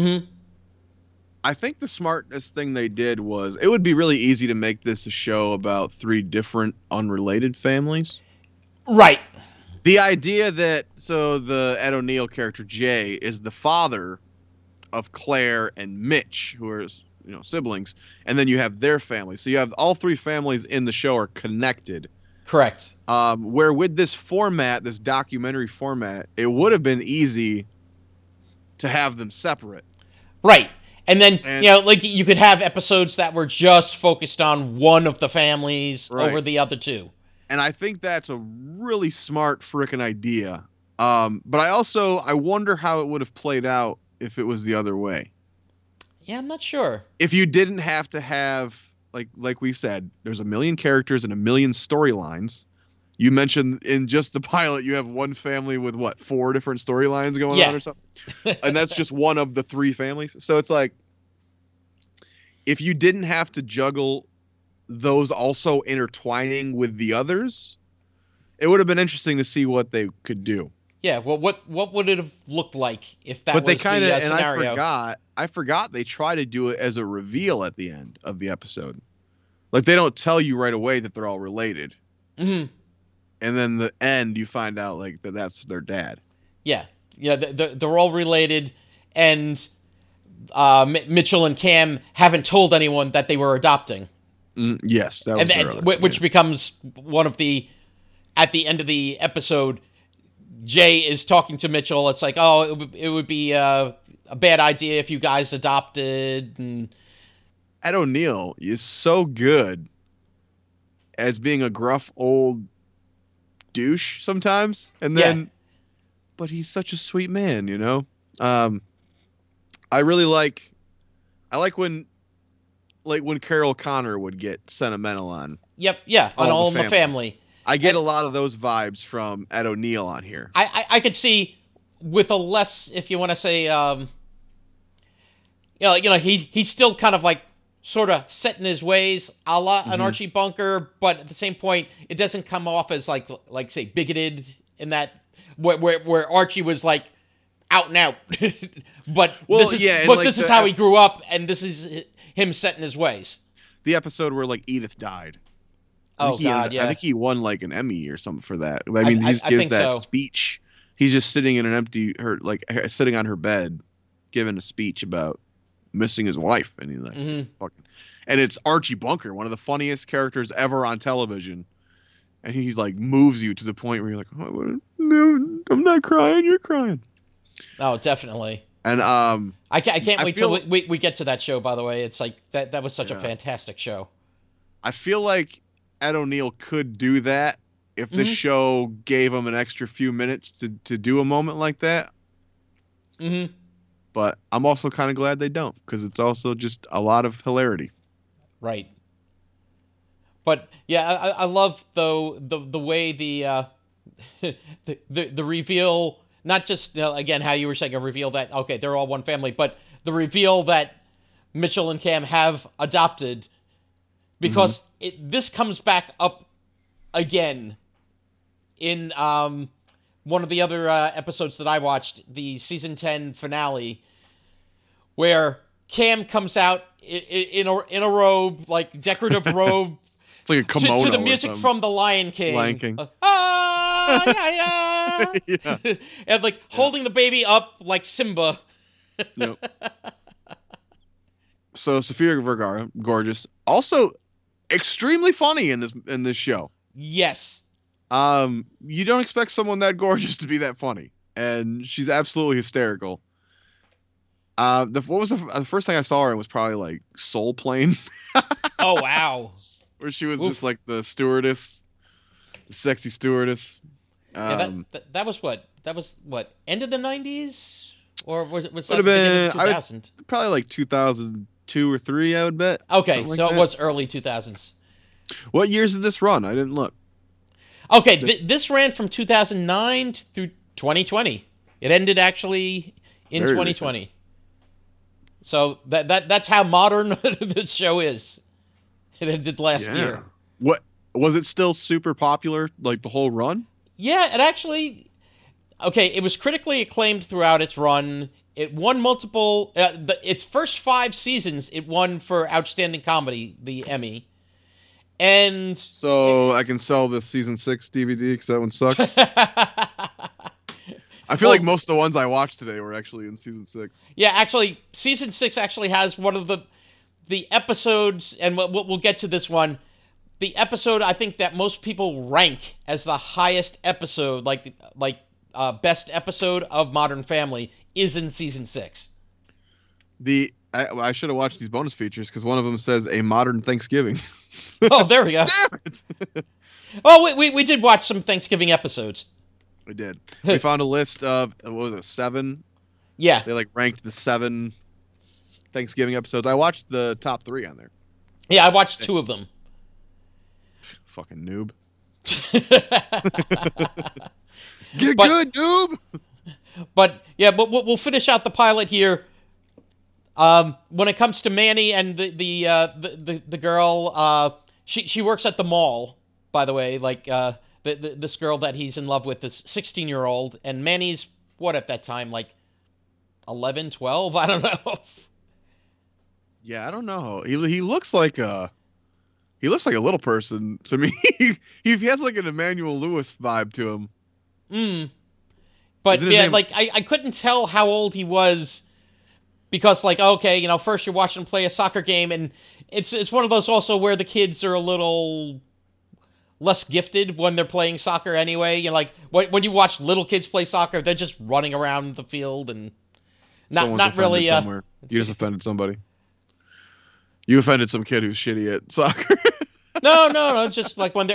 I think the smartest thing they did was, it would be really easy to make this a show about 3 different unrelated families. Right. The idea that, so the Ed O'Neill character, Jay, is the father of Claire and Mitch, who are, siblings, and then you have their family. So you have all 3 families in the show are connected. Correct. Where with this format, this documentary format, it would have been easy to have them separate. Right. And then, like you could have episodes that were just focused on one of the families over the other 2. And I think that's a really smart frickin' idea. But I wonder how it would have played out if it was the other way. Yeah, I'm not sure. If you didn't have to have, like we said, there's a million characters and a million storylines. You mentioned in just the pilot, you have one family with 4 different storylines going on or something? And that's just one of the 3 families. So it's like, if you didn't have to juggle those also intertwining with the others, it would have been interesting to see what they could do. Yeah, well, what would it have looked like if that was the scenario? And I forgot they try to do it as a reveal at the end of the episode. Like, they don't tell you right away that they're all related. Mm-hmm. And then the end, you find out that's their dad. Yeah, they're all related, and Mitchell and Cam haven't told anyone that they were adopting. Yes, that was which becomes one of the, at the end of the episode, Jay is talking to Mitchell. It's like, it would be a bad idea if you guys adopted. And Ed O'Neill is so good as being a gruff old douche sometimes, and then, but he's such a sweet man, I really like when Carol Connor would get sentimental on. Yep, yeah, on All in the Family. I get a lot of those vibes from Ed O'Neill on here. I could see with a less, if you want to say, he's still kind of like sort of set in his ways, a la an Archie Bunker, but at the same point, it doesn't come off as like say bigoted in that where Archie was like out and out. But this is how he grew up, and this is him set in his ways. The episode where Edith died. I think he won an Emmy or something for that. I mean, he gives that speech. He's just sitting in sitting on her bed, giving a speech about missing his wife, and he's fucking. And it's Archie Bunker, one of the funniest characters ever on television, and he moves you to the point where you're like, oh, no, I'm not crying, you're crying. Oh, definitely. And I can't wait till we get to that show. By the way, it's like that was such a fantastic show. I feel like Ed O'Neill could do that if the show gave him an extra few minutes to do a moment like that. Mm-hmm. But I'm also kind of glad they don't, because it's also just a lot of hilarity. Right. But yeah, I love though the way the reveal. Not just, again, how you were saying, a reveal that, okay, they're all one family, but the reveal that Mitchell and Cam have adopted, because this comes back up again in one of the other episodes that I watched, the season 10 finale, where Cam comes out in a robe, decorative robe. It's like a kimono to the music from The Lion King. Lion King. Yeah. And holding the baby up like Simba. Yep. So Sofia Vergara, gorgeous, also extremely funny in this show. Yes. You don't expect someone that gorgeous to be that funny, and she's absolutely hysterical. What was the first thing I saw her in was probably Soul Plane. Oh wow. Where she was just the stewardess, the sexy stewardess. Yeah, that was what? That was what? End of the 90s? Or was that the beginning of 2000? Probably 2002 or 3, I would bet. Okay, so it was early 2000s. What years did this run? I didn't look. Okay, this ran from 2009 through 2020. It ended actually in Very 2020. So that's how modern this show is. It ended last year. What was it still super popular like the whole run? Yeah, it actually. Okay, it was critically acclaimed throughout its run. It won multiple. Its first 5 seasons, it won for Outstanding Comedy, the Emmy. And So I can sell this season 6 DVD because that one sucks. I feel Well, like most of the ones I watched today were actually in season 6. yeah, actually, season 6 actually has one of the episodes, and we'll get to this one. The episode I think that most people rank as the highest episode, like best episode of Modern Family, is in season 6. I should have watched these bonus features because one of them says a modern Thanksgiving. Oh, there we go. Damn it! Oh, we did watch some Thanksgiving episodes. We did. We found a list of what was it, 7? Yeah. They like ranked the 7 Thanksgiving episodes. I watched the top 3 on there. Yeah, I watched 2 of them. Fucking noob. Get good, noob. But yeah, but we'll finish out the pilot here. When it comes to Manny and the girl, she works at the mall. By the way, like this girl that he's in love with, this 16-year-old, and Manny's what at that time, like 11, 12? I don't know. Yeah, I don't know. He looks like a little person to me. he has like an Emmanuel Lewis vibe to him. But yeah, like I couldn't tell how old he was because like, okay, first you're watching him play a soccer game, and it's one of those also where the kids are a little less gifted when they're playing soccer anyway. Like when you watch little kids play soccer, they're just running around the field and not really. Somewhere. You just offended somebody. You offended some kid who's shitty at soccer. No. Just like when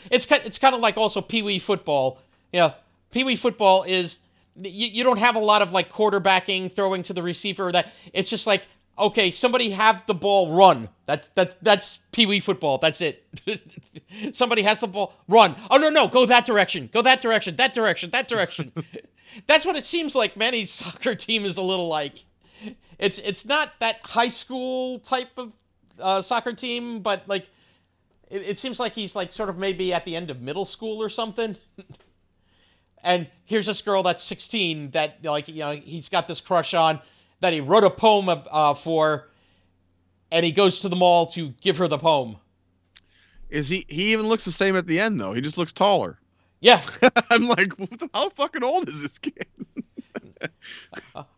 it's kind of like also Pee Wee football. Yeah, Pee Wee football is you don't have a lot of like quarterbacking, throwing to the receiver. That it's just like, okay, somebody have the ball, run. That's Pee Wee football. That's it. Somebody has the ball, run. Oh no, go that direction. Go that direction. That direction. That direction. That's what it seems like. Manny's soccer team is a little like. It's not that high school type of soccer team, but like it seems like he's like sort of maybe at the end of middle school or something. And here's this girl that's 16 that like he's got this crush on that he wrote a poem for, and he goes to the mall to give her the poem. Is he even looks the same at the end though? He just looks taller. Yeah. I'm like, how fucking old is this kid?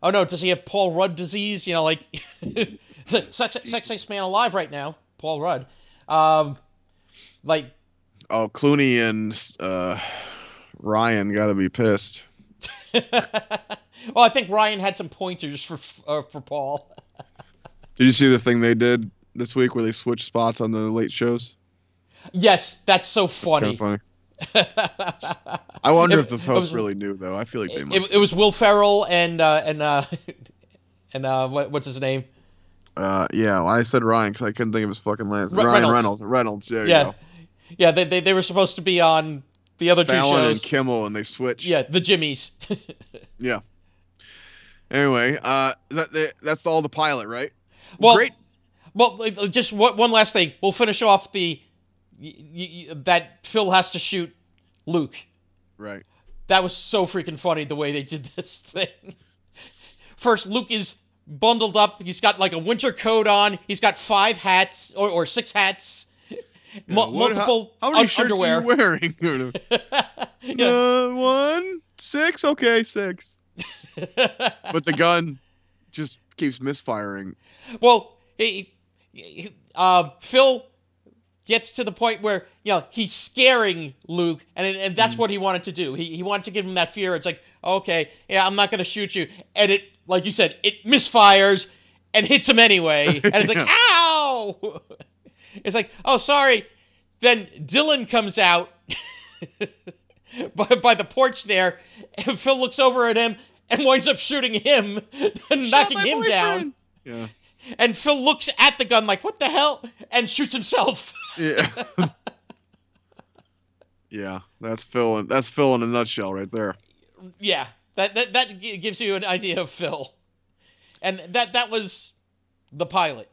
Oh no, does he have Paul Rudd disease? Like sexiest man alive right now, Paul Rudd. Like, oh, Clooney and Ryan gotta be pissed. Well, I think Ryan had some pointers for Paul. Did you see the thing they did this week where they switched spots on the late shows? Yes, that's so funny. It's kind of funny. I wonder if the host really knew though. I feel like they must. It was Will Ferrell and what's his name? Yeah, well, I said Ryan because I couldn't think of his fucking last name. Ryan Reynolds. There you go. Yeah. They were supposed to be on the other Fallon 2 shows. And Kimmel, and they switched. Yeah, the Jimmies. Yeah. Anyway, that's all the pilot, right? Well, great. Well, just one last thing. We'll finish off that Phil has to shoot Luke. Right. That was so freaking funny the way they did this thing. First, Luke is bundled up. He's got like a winter coat on. He's got 5 hats or 6 hats. Multiple how many shirts underwear. Are you wearing? Yeah. 1, 6. Okay, 6. But the gun just keeps misfiring. Well, Phil gets to the point where he's scaring Luke, and that's what he wanted to do. He wanted to give him that fear. It's like, okay, yeah, I'm not gonna shoot you, and it, like you said, it misfires and hits him anyway, and it's like, ow! It's like, oh, sorry. Then Dylan comes out by the porch there, and Phil looks over at him and winds up shooting him and knocking him down. Yeah. And Phil looks at the gun like, what the hell? And shoots himself. Yeah. Yeah, that's Phil in a nutshell right there. Yeah, That gives you an idea of Phil. And that was the pilot.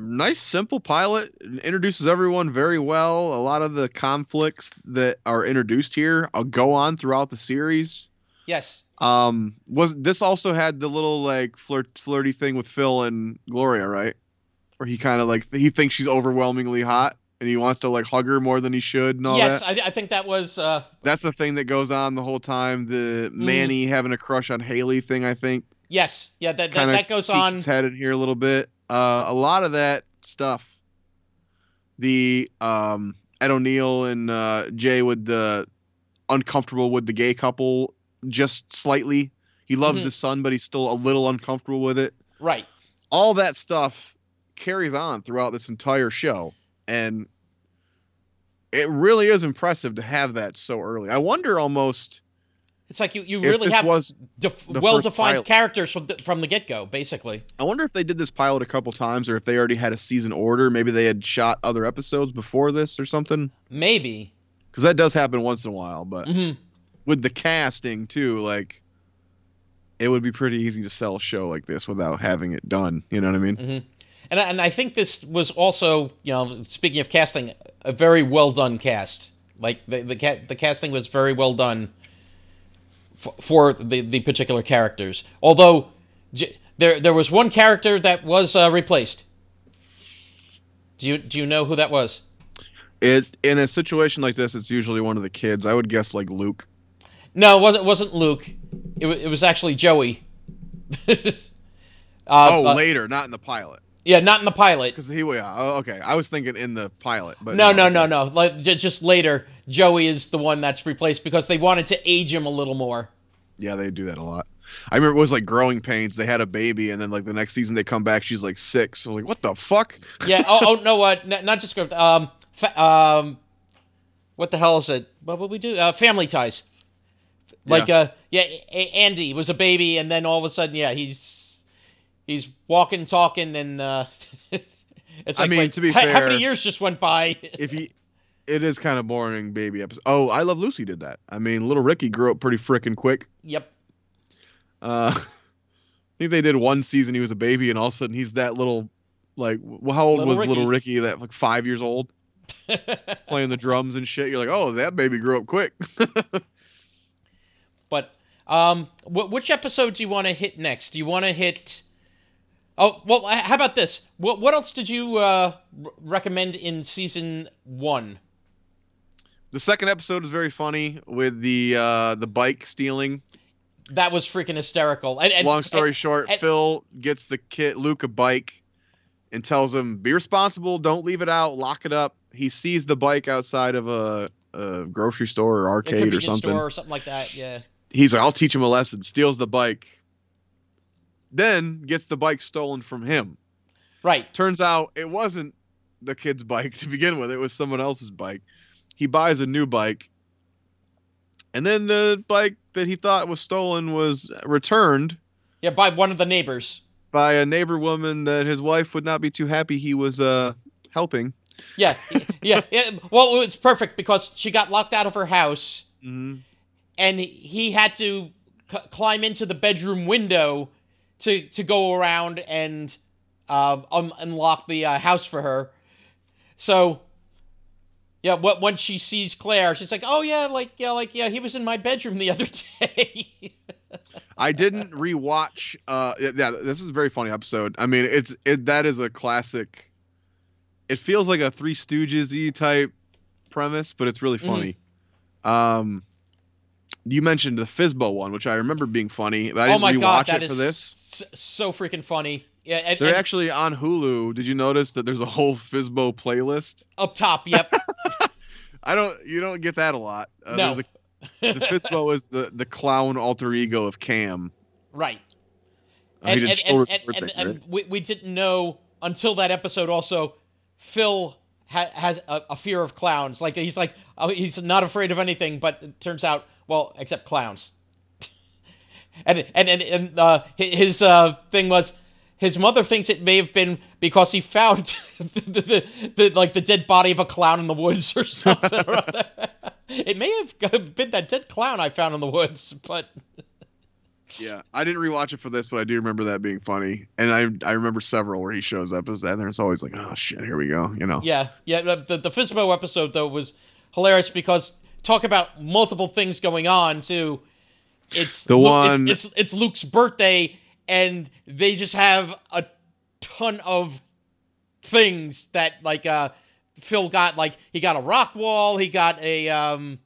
Nice, simple pilot. Introduces everyone very well. A lot of the conflicts that are introduced here go on throughout the series. Yes. Was this also had the little like flirty thing with Phil and Gloria, right? Where he kind of like he thinks she's overwhelmingly hot and he wants to like hug her more than he should and all yes, that. I think that was. That's the thing that goes on the whole time. The Manny having a crush on Haley thing, I think. Yes, yeah, that goes peeks on. its head in here a little bit. A lot of that stuff. The Ed O'Neill and Jay with the uncomfortable with the gay couple just slightly. He loves his son, but he's still a little uncomfortable with it. Right. All that stuff carries on throughout this entire show, and it really is impressive to have that so early. I wonder almost. It's like you really have well-defined characters from the get-go, basically. I wonder if they did this pilot a couple times, or if they already had a season order. Maybe they had shot other episodes before this or something. Maybe. Because that does happen once in a while. But with the casting, too, like, it would be pretty easy to sell a show like this without having it done. You know what I mean? Mm-hmm. And I think this was also, speaking of casting, a very well-done cast. Like, the casting was very well done for the particular characters. Although there was one character that was replaced. Do you know who that was? In a situation like this, it's usually one of the kids. I would guess like Luke. No, it wasn't Luke. It was actually Joey. Later, not in the pilot. Yeah, not in the pilot. Because okay. I was thinking in the pilot, but no. Like just later, Joey is the one that's replaced because they wanted to age him a little more. Yeah, they do that a lot. I remember it was like Growing Pains. They had a baby, and then like the next season they come back, she's like 6. I was like, what the fuck? Yeah. No. Not just what the hell is it? What would we do? Family Ties. Like Andy was a baby, and then all of a sudden, he's walking, talking, and it's like, to be fair, how many years just went by? It is kind of boring baby episode. Oh, I Love Lucy did that. I mean, little Ricky grew up pretty freaking quick. Yep. I think they did one season he was a baby, and all of a sudden he's that little, like, how old was little Ricky? That like 5 years old, playing the drums and shit. You're like, oh, that baby grew up quick. But which episode do you want to hit next? Do you want to hit? Oh, well, how about this? What else did you recommend in season 1? The second episode is very funny with the bike stealing. That was freaking hysterical. And long story short, Phil gets the kid Luke a bike and tells him, "Be responsible. Don't leave it out. Lock it up." He sees the bike outside of a grocery store or arcade or something. Store or something like that. Yeah. He's like, "I'll teach him a lesson." Steals the bike. Then gets the bike stolen from him. Right. Turns out it wasn't the kid's bike to begin with. It was someone else's bike. He buys a new bike. And then the bike that he thought was stolen was returned. Yeah, by one of the neighbors. By a neighbor woman that his wife would not be too happy he was helping. Yeah. Well, it's perfect because she got locked out of her house. Mm-hmm. And he had to climb into the bedroom window to go around and unlock the house for her. So, yeah, once she sees Claire, she's like, "Oh yeah, he was in my bedroom the other day." I didn't rewatch. This is a very funny episode. I mean, that is a classic. It feels like a Three Stooges-y type premise, but it's really funny. Mm-hmm. You mentioned the Fizbo one, which I remember being funny, but I didn't rewatch it for this. So freaking funny. Yeah, they're actually on Hulu. Did you notice that there's a whole Fizbo playlist up top? Yep. You don't get that a lot. No. The Fizbo is the clown alter ego of Cam. Right. And we didn't know until that episode. Also, Phil has a fear of clowns. Like he's not afraid of anything, but it turns out, well, except clowns. and his thing was his mother thinks it may have been because he found the dead body of a clown in the woods or something. Or other. It may have been that dead clown I found in the woods, but Yeah, I didn't rewatch it for this, but I do remember that being funny, and I remember several where he shows up as that, and it's always like, oh shit, here we go, you know. Yeah. The Fizbo episode though was hilarious because talk about multiple things going on too. It's it's Luke's birthday, and they just have a ton of things that like Phil got. Like he got a rock wall, he got a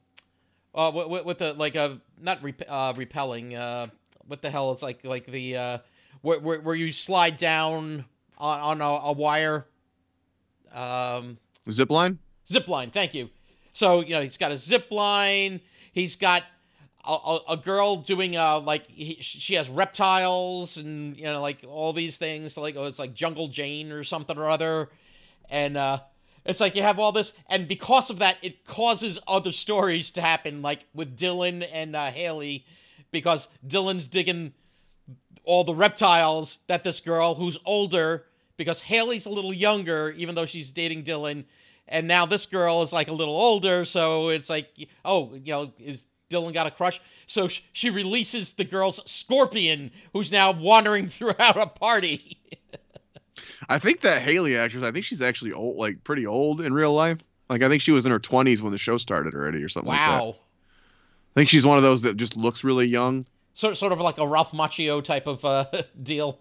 with the like a not repelling what the hell is like the where you slide down on a wire Zip line. Zip line, thank you. So he's got a zip line. He's got a girl doing she has reptiles and like all these things. So, like it's like Jungle Jane or something or other, and it's like you have all this, and because of that, it causes other stories to happen, like with Dylan and Haley, because Dylan's digging all the reptiles that this girl who's older, because Haley's a little younger, even though she's dating Dylan, and now this girl is like a little older, so it's like, is Dylan got a crush? So she releases the girl's scorpion, who's now wandering throughout a party. I think that Haley actress, I think she's actually old, like pretty old in real life. Like I think she was in her 20s when the show started already, or something like that. Wow. I think she's one of those that just looks really young. Sort of like a Ralph Macchio type of deal.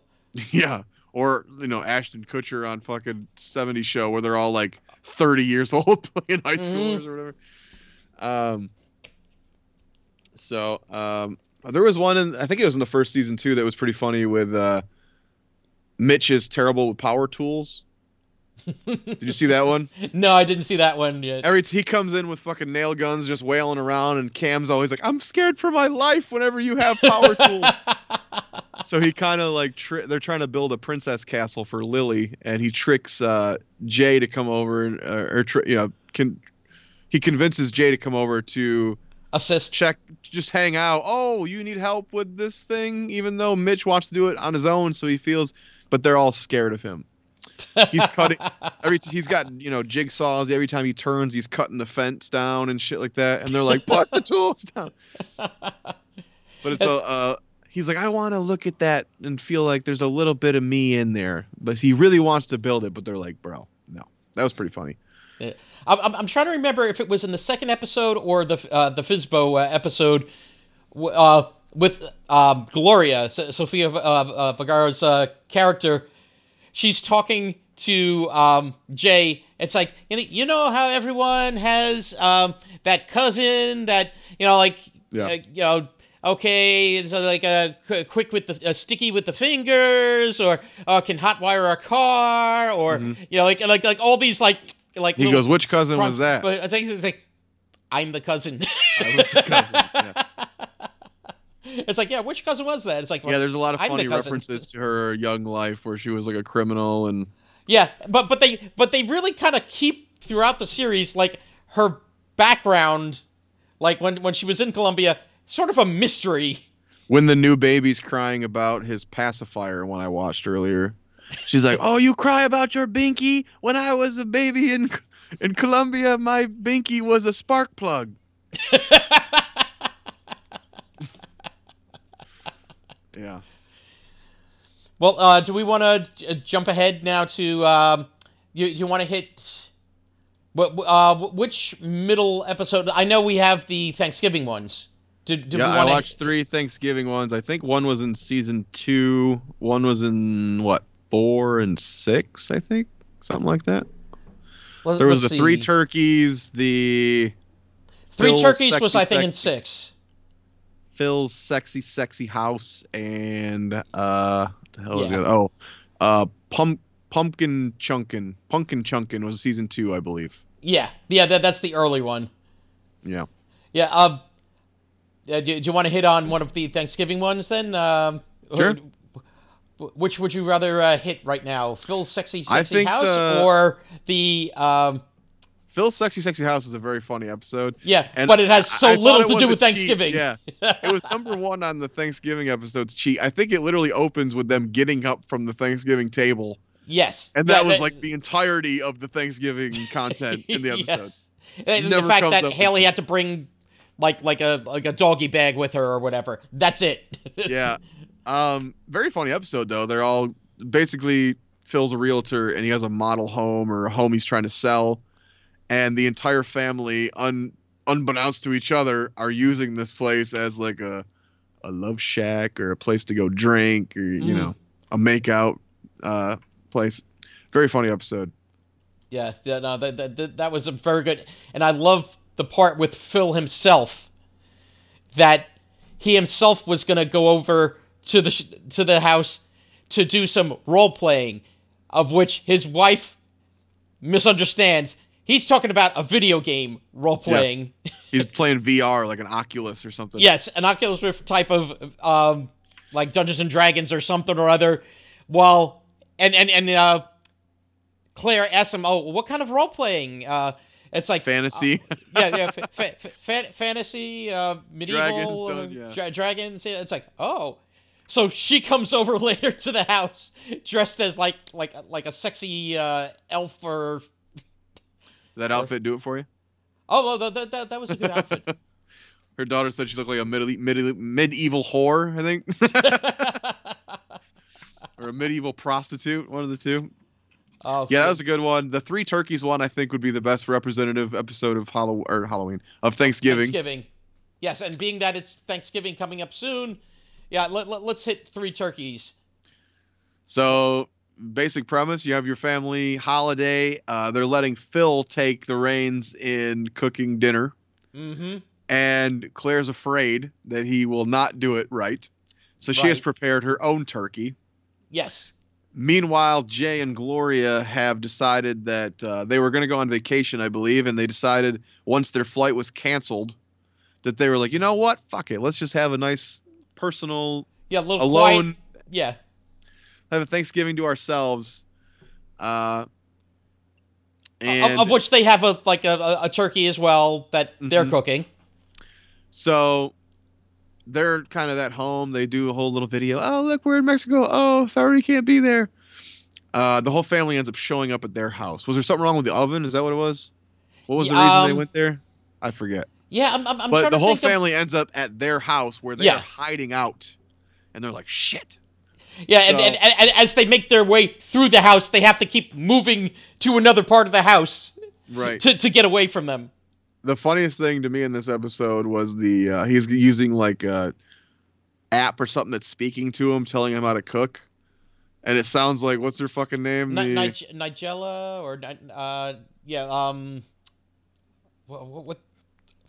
Yeah. Or, Ashton Kutcher on fucking 70s show where they're all like 30 years old playing high schoolers or whatever. There was one I think it was in the first season too, that was pretty funny with Mitch is terrible with power tools. Did you see that one? No, I didn't see that one yet. He comes in with fucking nail guns just wailing around, and Cam's always like, I'm scared for my life whenever you have power tools. So he kind of like they're trying to build a princess castle for Lily, and he tricks Jay to come over and he convinces Jay to come over to assist, check, just hang out. Oh, you need help with this thing, even though Mitch wants to do it on his own, so he feels, but they're all scared of him. He's cutting he's got jigsaws every time he turns. He's cutting the fence down and shit like that, and they're like, put the tools down. But it's he's like, I want to look at that and feel like there's a little bit of me in there, but he really wants to build it. But they're like, bro, no. That was pretty funny. Yeah. I'm trying to remember if it was in the second episode or the Fizbo episode with Gloria, Sofia Vergara's character. She's talking to Jay. It's like, how everyone has that cousin that, okay, it's like quick with the sticky with the fingers, or can hotwire a car, or like all these like he goes, which cousin was that? But it's like I'm the cousin. I was the cousin. Yeah. It's like, yeah, which cousin was that? It's like, there's a lot of funny references to her young life where she was like a criminal, and but they really kind of keep throughout the series like her background, like when she was in Colombia, sort of a mystery. When the new baby's crying about his pacifier, when I watched earlier, she's like, "Oh, you cry about your Binky? When I was a baby in Colombia, my Binky was a spark plug." Yeah. Well, do we want to jump ahead now to you want to hit which middle episode? I know we have the Thanksgiving ones. I watched 3 Thanksgiving ones. I think one was in season 2. One was in 4 and 6. I think something like that. There was the 3 turkeys. The 3 turkeys was I think in 6. Phil's sexy house, and what the hell is the other? Pumpkin Chunkin was season 2, I believe. Yeah, that's the early one. Yeah. Do you want to hit on one of the Thanksgiving ones then? Sure. Which would you rather hit right now? Phil's sexy house the or the Phil's Sexy Sexy House is a very funny episode. Yeah, And but it has so I little thought it to do was with a cheat. Thanksgiving. Yeah, it was number one on the Thanksgiving episodes cheat. I think it literally opens with them getting up from the Thanksgiving table. Yes. And that was like the entirety of the Thanksgiving content in the episode. Yes. And the Never fact comes that up Haley again. had to bring like a doggy bag with her or whatever. That's it. Yeah. Very funny episode though. They're all basically Phil's a realtor and he has a model home or a home he's trying to sell, and the entire family, unbeknownst to each other, are using this place as like a love shack or a place to go drink or you know, a makeout place. Very funny episode. Yeah, no, that was a very good, and I love the part with Phil himself, that he himself was gonna go over to the house to do some role playing, of which his wife misunderstands. He's talking about a video game role playing. Yeah. He's playing VR, like an Oculus or something. Yes, an Oculus Rift type of like Dungeons and Dragons or something or other. While Claire asks him, "Oh, what kind of role playing?" It's like fantasy. Fantasy, medieval dragons. Yeah, it's like, oh, so she comes over later to the house dressed as like a sexy elf or. That outfit do it for you? Oh, well, that was a good outfit. Her daughter said she looked like a medieval whore, I think. Or a medieval prostitute, one of the two. Oh, yeah, that was a good one. The Three Turkeys one, I think, would be the best representative episode of Thanksgiving. Yes, and being that it's Thanksgiving coming up soon, yeah, let's hit Three Turkeys. So, basic premise, you have your family holiday. They're letting Phil take the reins in cooking dinner. Mm-hmm. And Claire's afraid that he will not do it right. So she has prepared her own turkey. Yes. Meanwhile, Jay and Gloria have decided that they were going to go on vacation, I believe, and they decided once their flight was canceled that they were like, you know what? Fuck it. Let's just have a nice personal, little alone, quiet, have a Thanksgiving to ourselves. And of which they have a turkey as well that they're cooking. So they're kind of at home. They do a whole little video. Oh, look, we're in Mexico. Oh, sorry, you can't be there. The whole family ends up showing up at their house. Was there something wrong with the oven? Is that what it was? What was the reason they went there? I forget. Yeah, I'm but trying the to whole think family ends up at their house where they are hiding out, and they're like, shit. Yeah, and as they make their way through the house, they have to keep moving to another part of the house, right, to get away from them. The funniest thing to me in this episode was he's using like a app or something that's speaking to him, telling him how to cook, and it sounds like, what's their fucking name? Nigella or what?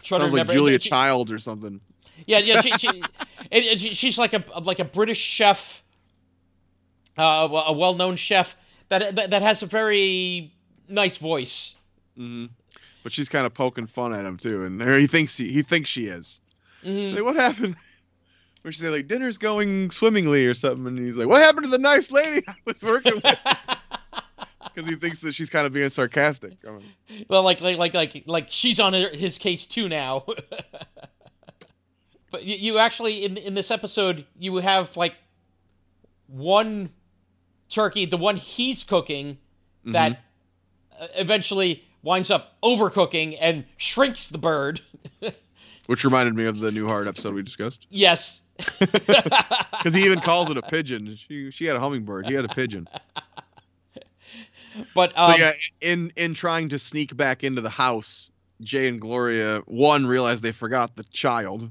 Sounds like Julia Child or something. Yeah, she's like a British chef, a well-known chef that has a very nice voice. Mm-hmm. But she's kind of poking fun at him too, and he thinks she is. Mm-hmm. Like, what happened? Where she said like dinner's going swimmingly or something, and he's like, "What happened to the nice lady I was working with?" Because he thinks that she's kind of being sarcastic. Well, like she's on his case too now. But you actually in this episode you have like one turkey, the one he's cooking, that eventually winds up overcooking and shrinks the bird. Which reminded me of the Newhart episode we discussed. Yes. Because he even calls it a pigeon. She had a hummingbird. He had a pigeon. But so yeah, in trying to sneak back into the house, Jay and Gloria realize they forgot the child.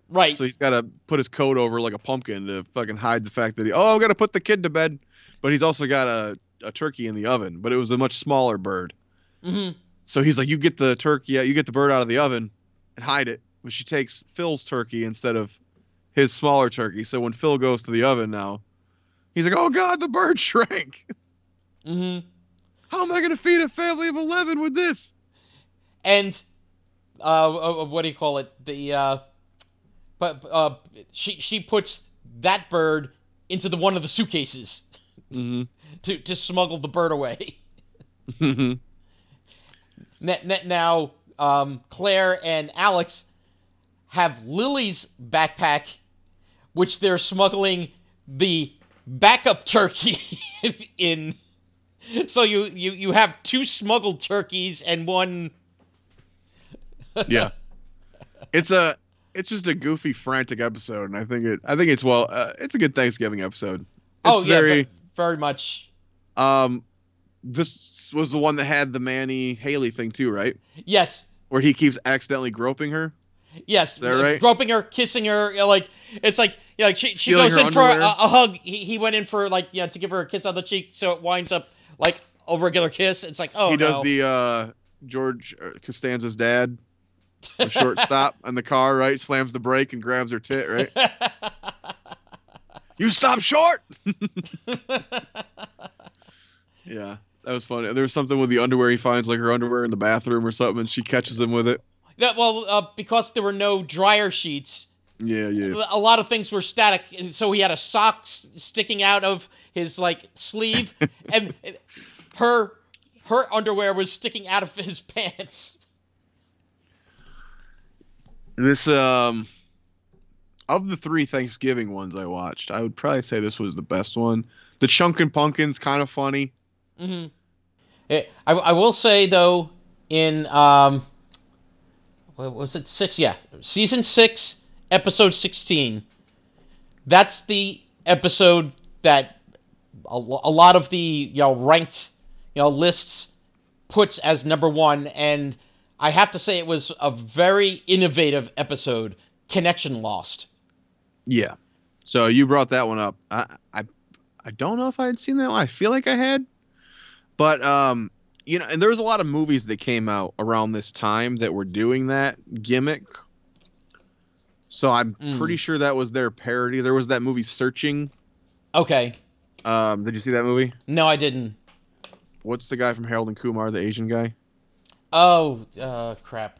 Right. So he's got to put his coat over like a pumpkin to fucking hide the fact that I've got to put the kid to bed. But he's also got a turkey in the oven, but it was a much smaller bird. Mm-hmm. So he's like, you get the turkey, you get the bird out of the oven and hide it. But she takes Phil's turkey instead of his smaller turkey. So when Phil goes to the oven now, he's like, oh God, the bird shrank. Mm-hmm. How am I going to feed a family of 11 with this? And what do you call it? She puts that bird into one of the suitcases to smuggle the bird away. Now, Claire and Alex have Lily's backpack, which they're smuggling the backup turkey in. So you have two smuggled turkeys and one. Yeah, it's just a goofy, frantic episode, and I think it's it's a good Thanksgiving episode. It's very much. This was the one that had the Manny Haley thing too, right? Yes. Where he keeps accidentally groping her. Yes, is that right? Groping her, kissing her, like it's like she goes in underwear. for a hug. He went in for to give her a kiss on the cheek, so it winds up like a regular kiss. It's like he does the George Costanza's dad, the shortstop in the car, right? Slams the brake and grabs her tit, right? You stop short. Yeah, that was funny. There was something with the underwear he finds, like her underwear in the bathroom or something, and she catches him with it. Yeah, well, because there were no dryer sheets. Yeah. A lot of things were static, so he had a sock sticking out of his sleeve, and her underwear was sticking out of his pants. This of the 3 Thanksgiving ones I watched, I would probably say this was the best one. The Chunkin' Pumpkin's kind of funny. Mm-hmm. I will say though, in what was it, 6? Yeah, season 6, episode 16. That's the episode that a lot of the ranked lists puts as number 1, and I have to say it was a very innovative episode. Connection Lost. Yeah. So you brought that one up. I don't know if I had seen that one. I feel like I had. But, and there was a lot of movies that came out around this time that were doing that gimmick. So I'm pretty sure that was their parody. There was that movie Searching. Okay. Did you see that movie? No, I didn't. What's the guy from Harold and Kumar, the Asian guy? Oh, crap.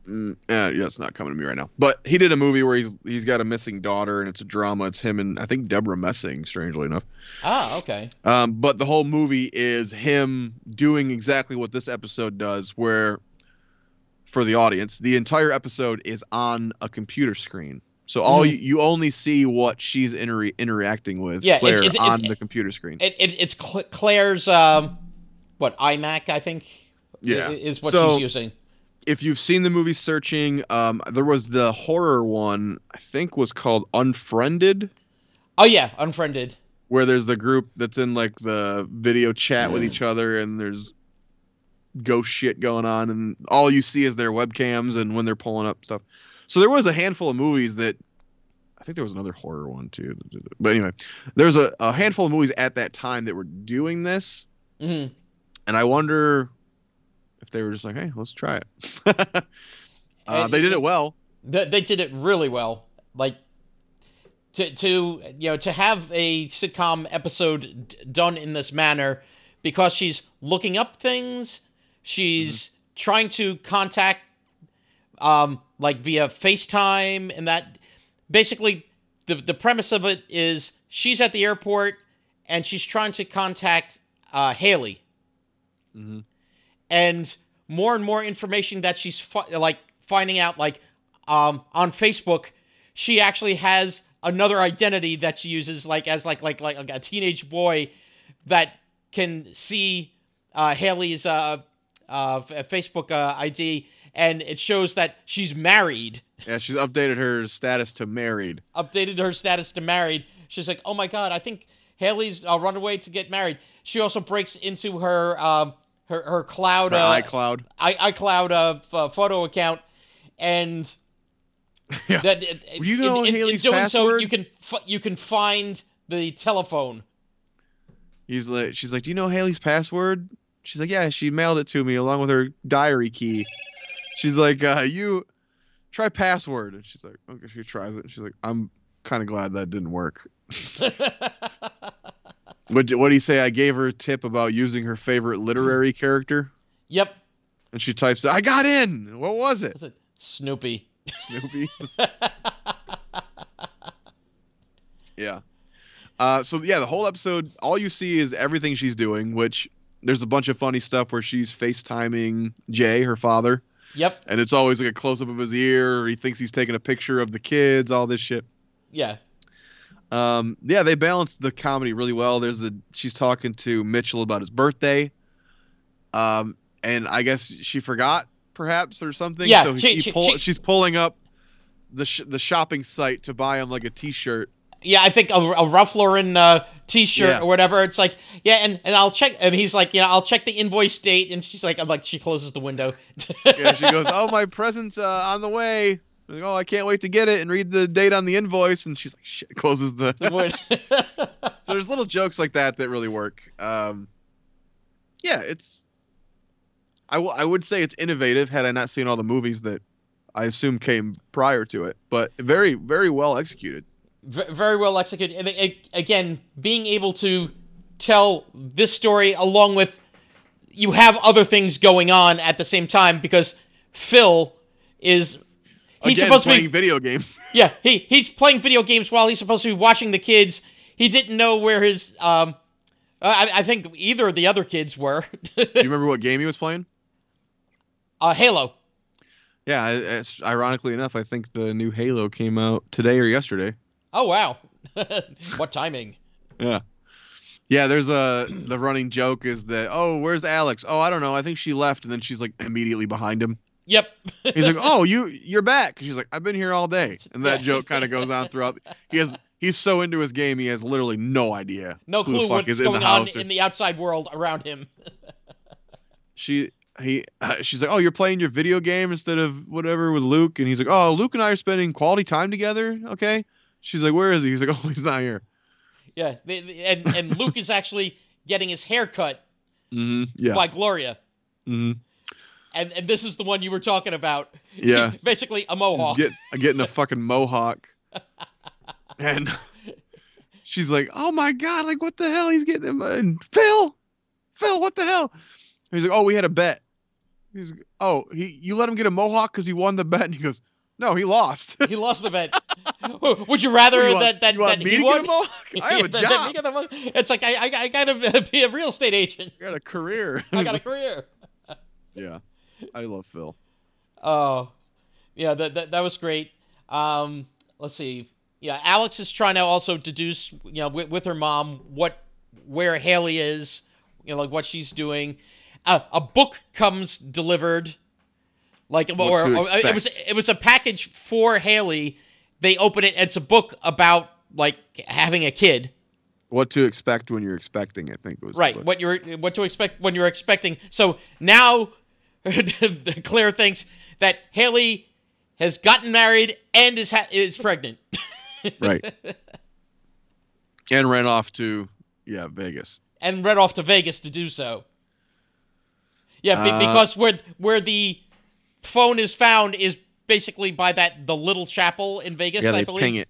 Yeah, it's not coming to me right now. But he did a movie where he's got a missing daughter, and it's a drama. It's him and I think Deborah Messing, strangely enough. Ah, okay. But the whole movie is him doing exactly what this episode does, where, for the audience, the entire episode is on a computer screen. So all you only see what she's interacting with Claire on the computer screen. It's Claire's iMac, I think. Yeah, is what she's using. If you've seen the movie Searching, there was the horror one, I think was called Unfriended. Oh, yeah, Unfriended. Where there's the group that's in the video chat with each other, and there's ghost shit going on, and all you see is their webcams and when they're pulling up stuff. So there was a handful of movies that, I think there was another horror one too. But anyway, there's a handful of movies at that time that were doing this. Mm-hmm. And I wonder if they were just like, hey, let's try it. They did it well. They did it really well. To have a sitcom episode done in this manner, because she's looking up things, she's trying to contact via FaceTime, and that basically the premise of it is she's at the airport and she's trying to contact Haley. Mm-hmm. And more and more information that she's finding out, on Facebook, she actually has another identity that she uses, as a teenage boy that can see Haley's Facebook ID, and it shows that she's married. Yeah, she's updated her status to married. She's like, oh my God, I think Haley's run away to get married. She also breaks into her cloud, iCloud photo account, and yeah. You know Haley's doing password? So you can find the telephone. She's like, do you know Haley's password? She's like, yeah, she mailed it to me along with her diary key. She's like, you try password. And she's like, okay, she tries it. She's like, I'm kind of glad that didn't work. What do you say? I gave her a tip about using her favorite literary character. Yep. And she types, I got in. What was it? Snoopy. Snoopy. Yeah. So yeah, the whole episode, all you see is everything she's doing, which There's a bunch of funny stuff where she's FaceTiming Jay, her father. Yep. And it's always like a close up of his ear. Or he thinks he's taking a picture of the kids. All this shit. Yeah. Yeah, they balanced the comedy really well. She's talking to Mitchell about his birthday. And I guess she forgot, perhaps, or something. Yeah. So she's pulling up the shopping site to buy him like a T-shirt. Yeah, I think a Ralph Lauren T-shirt or whatever. It's like, yeah, and I'll check. And he's like, I'll check the invoice date. And she's like, she closes the window. Yeah, she goes, oh, my present's on the way. Like, oh, I can't wait to get it and read the date on the invoice. And she's like, shit, closes the. So there's little jokes like that really work. Yeah, it's. I would say it's innovative. Had I not seen all the movies that I assume came prior to it, but very, very well executed. Very well executed. And again, being able to tell this story along with you have other things going on at the same time, because Phil is he's supposed to be playing video games. Yeah, he's playing video games while he's supposed to be watching the kids. He didn't know where his I think either of the other kids were. Do you remember what game he was playing? Halo. Yeah, it's ironically enough, I think the new Halo came out today or yesterday. Oh, wow. What timing. Yeah. Yeah, there's the running joke is that, oh, where's Alex? Oh, I don't know. I think she left. And then she's like immediately behind him. Yep. He's like, oh, you're back. She's like, I've been here all day. And that joke kind of goes on throughout. He's so into his game, he has literally no idea. No who clue the fuck what's is going in the on house in the outside world around him. She's like, oh, you're playing your video game instead of whatever with Luke. And he's like, oh, Luke and I are spending quality time together. Okay. She's like, where is he? He's like, oh, he's not here. Yeah, and Luke is actually getting his hair cut by Gloria. Mm-hmm. And this is the one you were talking about. Yeah. Basically a mohawk. Getting a fucking mohawk. And she's like, oh my God, like what the hell? He's getting him. And Phil, what the hell? He's like, oh, we had a bet. He's like, oh, you let him get a mohawk because he won the bet? And he goes, no, he lost. He lost the bet. Would you rather that he won? I have a job. It's like I gotta be a real estate agent. I got a career. I got a career. Yeah, I love Phil. Oh, yeah, that was great. Let's see. Yeah, Alex is trying to also deduce, with her mom, where Haley is, like what she's doing. A book comes delivered. Like, or it was a package for Haley. They open it, and it's a book about like having a kid. What to expect when you're expecting, I think it was right. What to expect when you're expecting. So now, Claire thinks that Haley has gotten married and is pregnant. Right. And ran off to Vegas. And ran off to Vegas to do so. Yeah, because where the phone is found is basically by the little chapel in Vegas, I believe. Ping it.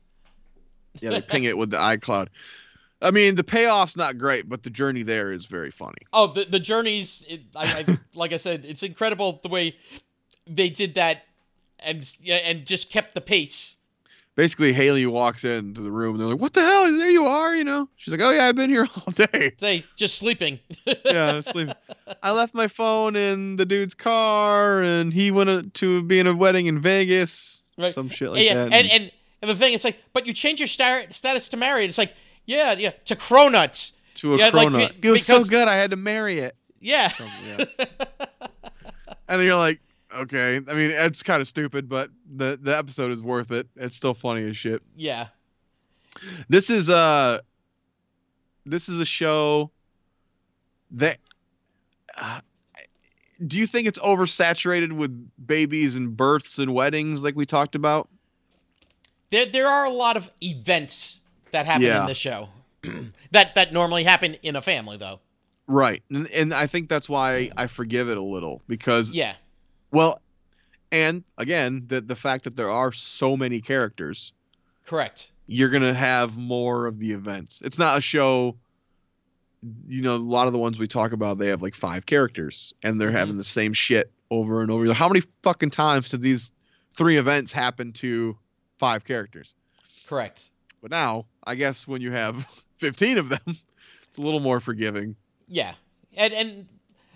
Yeah, they ping it with the iCloud. I mean, the payoff's not great, but the journey there is very funny. Oh, the journeys, like I said, it's incredible the way they did that and just kept the pace. Basically, Haley walks into the room and they're like, what the hell? There you are, She's like, oh, yeah, I've been here all day. Say, just sleeping. Yeah, sleeping. I left my phone in the dude's car and he went to be in a wedding in Vegas. Right. Some shit like that. And the thing, it's like, but you change your status to married. It's like, yeah, to cronuts. To a cronut. It was so good, I had to marry it. Yeah. And you're like, okay, I mean, it's kind of stupid, but the episode is worth it. It's still funny as shit. Yeah. This is a show that. Do you think it's oversaturated with babies and births and weddings like we talked about? There are a lot of events that happen in this show that normally happen in a family, though. Right, and I think that's why I forgive it a little because. Yeah. Well, and again, the fact that there are so many characters. Correct. You're going to have more of the events. It's not a show, a lot of the ones we talk about, they have like 5 characters and they're having the same shit over and over. How many fucking times did these 3 events happen to 5 characters? Correct. But now, I guess when you have 15 of them, it's a little more forgiving. Yeah. and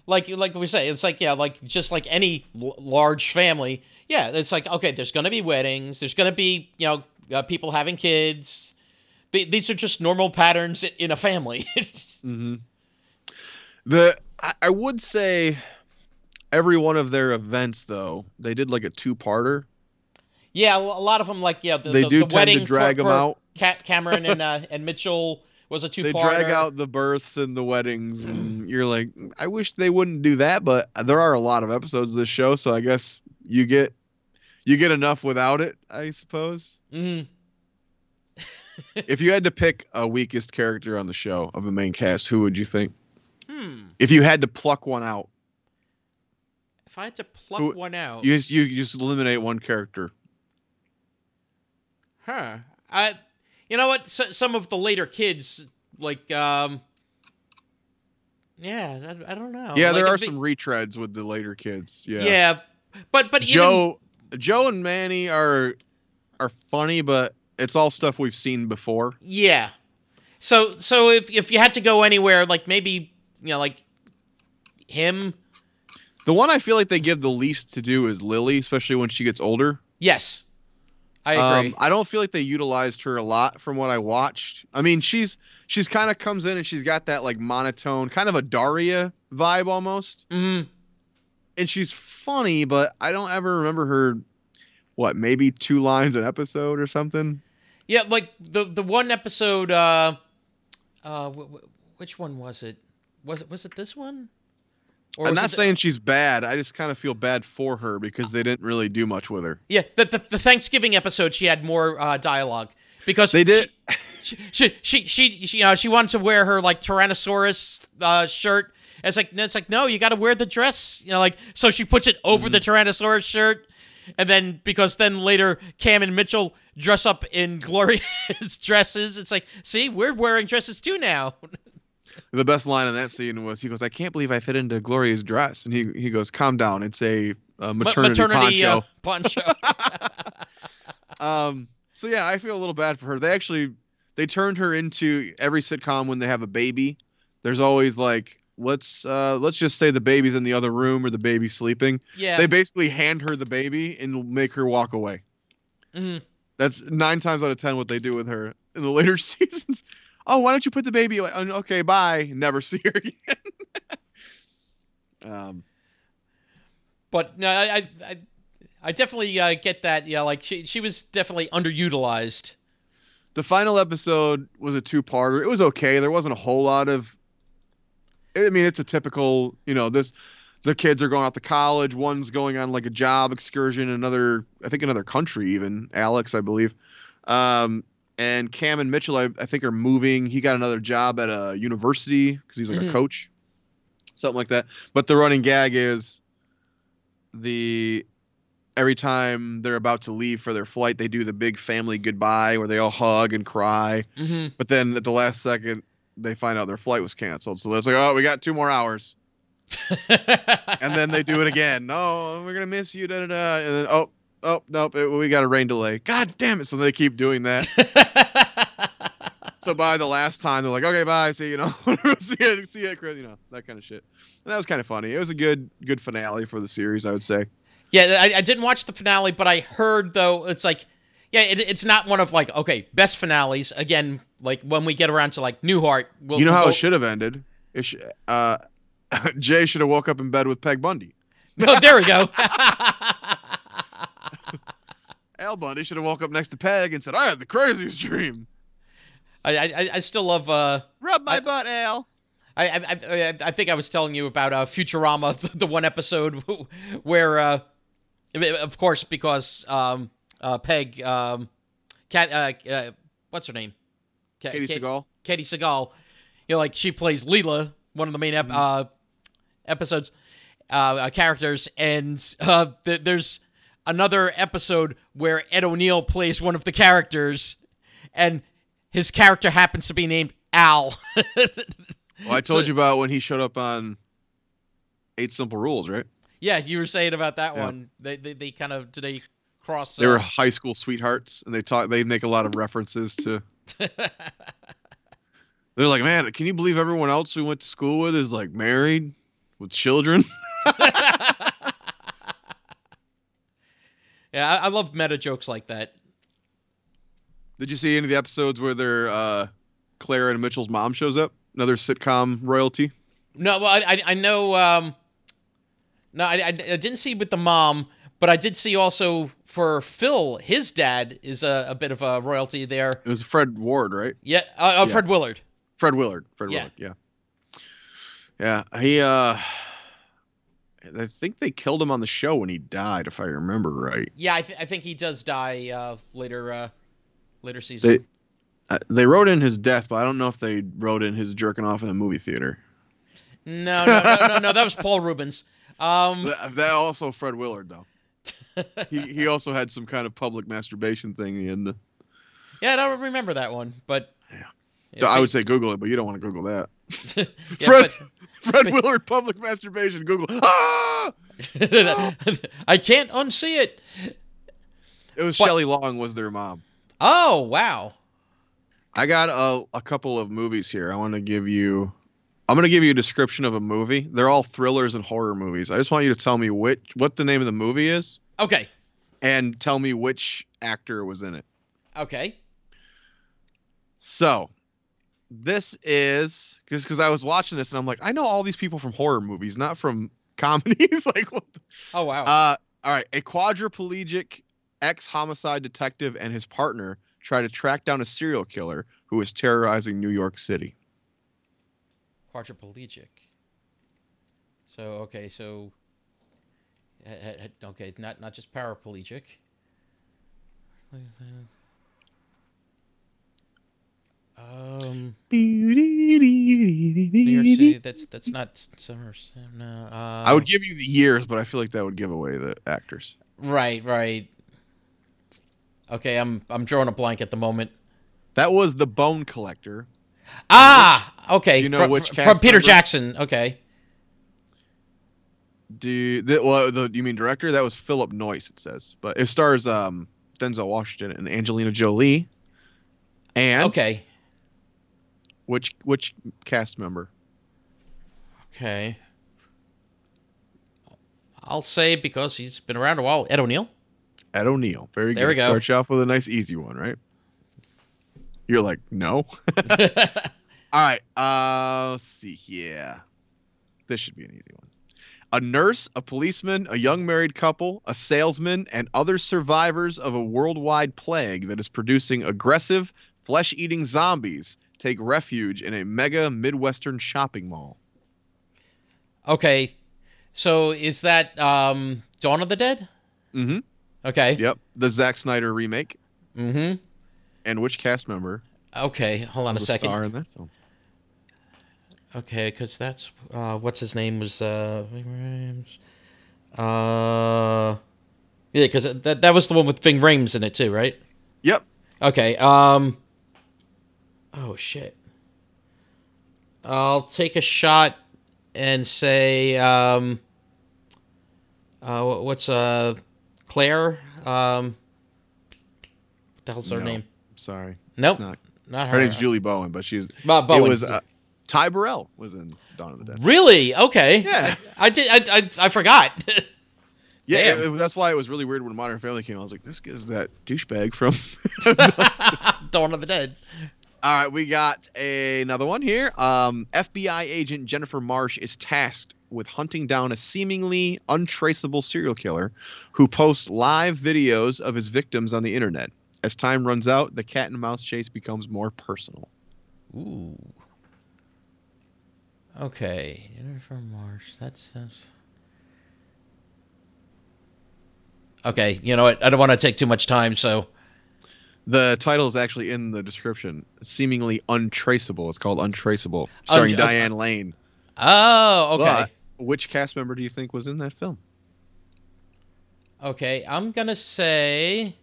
like we say, it's like, yeah, like just like any large family. Yeah, it's like, okay, there's going to be weddings, there's going to be, people having kids. These are just normal patterns in a family. Mm-hmm. I would say every one of their events, though, they did like a two-parter. Yeah, a lot of them, like, They do the tend wedding to drag them out. Cameron and Mitchell was a two-parter. They drag out the births and the weddings, and you're like, I wish they wouldn't do that, but there are a lot of episodes of this show, so I guess you get enough without it, I suppose. Mm-hmm. If you had to pick a weakest character on the show of the main cast, who would you think? If you had to pluck one out. If I had to pluck one out. You just eliminate one character. Huh. You know what? Some of the later kids, like, yeah, I don't know. Yeah, like, there are some retreads with the later kids. Yeah. Yeah, but Joe and Manny are funny, but it's all stuff we've seen before. Yeah. So if you had to go anywhere, like maybe, like him. The one I feel like they give the least to do is Lily, especially when she gets older. Yes. I agree. I don't feel like they utilized her a lot from what I watched. I mean, she's kind of comes in and she's got that like monotone, kind of a Daria vibe almost. Mm-hmm. And she's funny, but I don't ever remember her, maybe 2 lines an episode or something. Yeah, like the one episode. Which one was it? Was it this one? Or I'm not saying she's bad. I just kind of feel bad for her because they didn't really do much with her. Yeah, the Thanksgiving episode, she had more dialogue because they did. She wanted to wear her like Tyrannosaurus shirt. It's like no, you got to wear the dress. So she puts it over the Tyrannosaurus shirt, and then because then later Cam and Mitchell dress up in Gloria's dresses. It's like, see, we're wearing dresses too now. The best line in that scene was, he goes, I can't believe I fit into Gloria's dress. And he goes, calm down. It's a maternity poncho. So yeah, I feel a little bad for her. They turned her into every sitcom when they have a baby. There's always like, let's just say the baby's in the other room or the baby's sleeping. Yeah. They basically hand her the baby and make her walk away. Mm-hmm. That's 9 times out of 10 what they do with her in the later seasons. Oh, why don't you put the baby away? Okay, bye. Never see her again. But no, I definitely get that. Yeah, like she was definitely underutilized. The final episode was a 2-parter. It was okay. There wasn't a whole lot of. I mean, it's a typical. The kids are going out to college. One's going on like a job excursion in another country even. Alex, I believe. And Cam and Mitchell, I think, are moving. He got another job at a university because he's like a coach, something like that. But the running gag is every time they're about to leave for their flight, they do the big family goodbye where they all hug and cry. Mm-hmm. But then at the last second, they find out their flight was canceled. So it's like, oh, we got 2 more hours. And then they do it again. No, we're gonna miss you. Da da da. And then oh nope, we got a rain delay. God damn it! So they keep doing that. So by the last time, they're like, okay, bye. See you. See you, Chris. That kind of shit. And that was kind of funny. It was a good finale for the series, I would say. Yeah, I didn't watch the finale, but I heard though it's like, yeah, it's not one of like, okay, best finales. Again, like when we get around to like Newhart, it should have ended. Jay should have woke up in bed with Peg Bundy. Oh, there we go. Al Bundy should have woke up next to Peg and said, I had the craziest dream. I still love rub my butt, Al. I think I was telling you about Futurama, the one episode where of course because Peg what's her name? Katie Sagal. Katie Sagal, like she plays Leela, one of the main episodes characters, and there's another episode where Ed O'Neill plays one of the characters, and his character happens to be named Al. Well, I told you about when he showed up on 8 Simple Rules, right? Yeah, you were saying about that one. They kind of today cross. They were high school sweethearts, and they make a lot of references to. They're like, man, can you believe everyone else we went to school with is like married with children? Yeah, I love meta jokes like that. Did you see any of the episodes where Clara and Mitchell's mom shows up? Another sitcom royalty. No, well, I know. No, I didn't see with the mom, but I did see also for Phil. His dad is a bit of a royalty there. It was Fred Ward, right? Yeah, Yeah. Fred Willard. Fred Willard. Yeah. Yeah. He. I think they killed him on the show when he died, if I remember right. Yeah, I think he does die later season. They wrote in his death, but I don't know if they wrote in his jerking off in a movie theater. No. That was Paul Rubens. That also Fred Willard though. he also had some kind of public masturbation thing in the. Yeah, I don't remember that one, but. Yeah. So I would say Google it, but you don't want to Google that. Yeah, Fred Willard public masturbation. Google. Ah! I can't unsee it. It was Shelley Long was their mom. Oh wow! I got a couple of movies here. I'm going to give you a description of a movie. They're all thrillers and horror movies. I just want you to tell me what the name of the movie is. Okay. And tell me which actor was in it. Okay. So, this is because I was watching this and I'm like, I know all these people from horror movies, not from comedies. Like, what the... Oh wow. All right. A quadriplegic ex-homicide detective and his partner try to track down a serial killer who is terrorizing New York City. Quadriplegic. Okay, not just paraplegic. New York City. That's not summer. No. I would give you the years, but I feel like that would give away the actors. Right. Okay, I'm drawing a blank at the moment. That was The Bone Collector. Okay. You know which cast from Peter member? Jackson. Okay. You mean director? That was Philip Noyce, it says. But it stars Denzel Washington and Angelina Jolie. And okay. Which cast member? Okay. I'll say because he's been around a while, Ed O'Neill. Ed O'Neill. Very good. There we go. Start you off with a nice easy one, right? You're like, no. All right. Let's see here. This should be an easy one. A nurse, a policeman, a young married couple, a salesman, and other survivors of a worldwide plague that is producing aggressive, flesh-eating zombies take refuge in a mega Midwestern shopping mall. Okay. So is that Dawn of the Dead? Mm-hmm. Okay. Yep. The Zack Snyder remake. Mm-hmm. And which cast member? Okay. Hold on a second. Star in that film. Okay, because that's what's his name was yeah, because that was the one with Ving Rhames in it too, right? Yep. Okay. Oh shit. I'll take a shot and say what's Claire? What the hell's her name? Sorry. Nope. Not her. Her name's Julie Bowen, but she's. Bowen. It was Ty Burrell was in Dawn of the Dead. Really? Okay. Yeah. I forgot. Yeah, that's why it was really weird when Modern Family came out. I was like, this is that douchebag from Dawn of the Dead. All right, we got another one here. FBI agent Jennifer Marsh is tasked with hunting down a seemingly untraceable serial killer who posts live videos of his victims on the internet. As time runs out, the cat and mouse chase becomes more personal. Ooh. Okay, Jennifer Marsh. That's. Okay, you know what? I don't want to take too much time, so. The title is actually in the description. Seemingly untraceable. It's called Untraceable, starring Diane Lane. Oh, okay. But which cast member do you think was in that film? Okay, I'm gonna say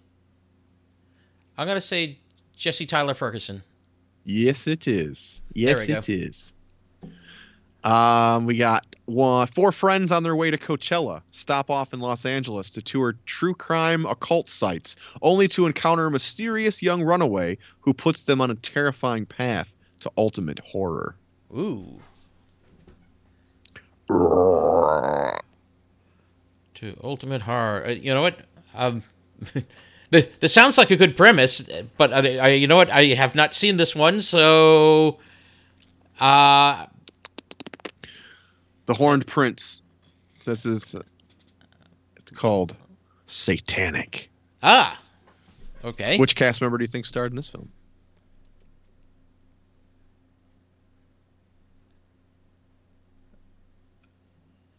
Jesse Tyler Ferguson. Yes, it is. Yes, There it is. We got 4 friends on their way to Coachella stop off in Los Angeles to tour true crime occult sites, only to encounter a mysterious young runaway who puts them on a terrifying path to ultimate horror. Ooh. To ultimate horror. You know what? This sounds like a good premise, but you know what? I have not seen this one, so The Horned Prince. This is it's called Satanic. Okay. Which cast member do you think starred in this film?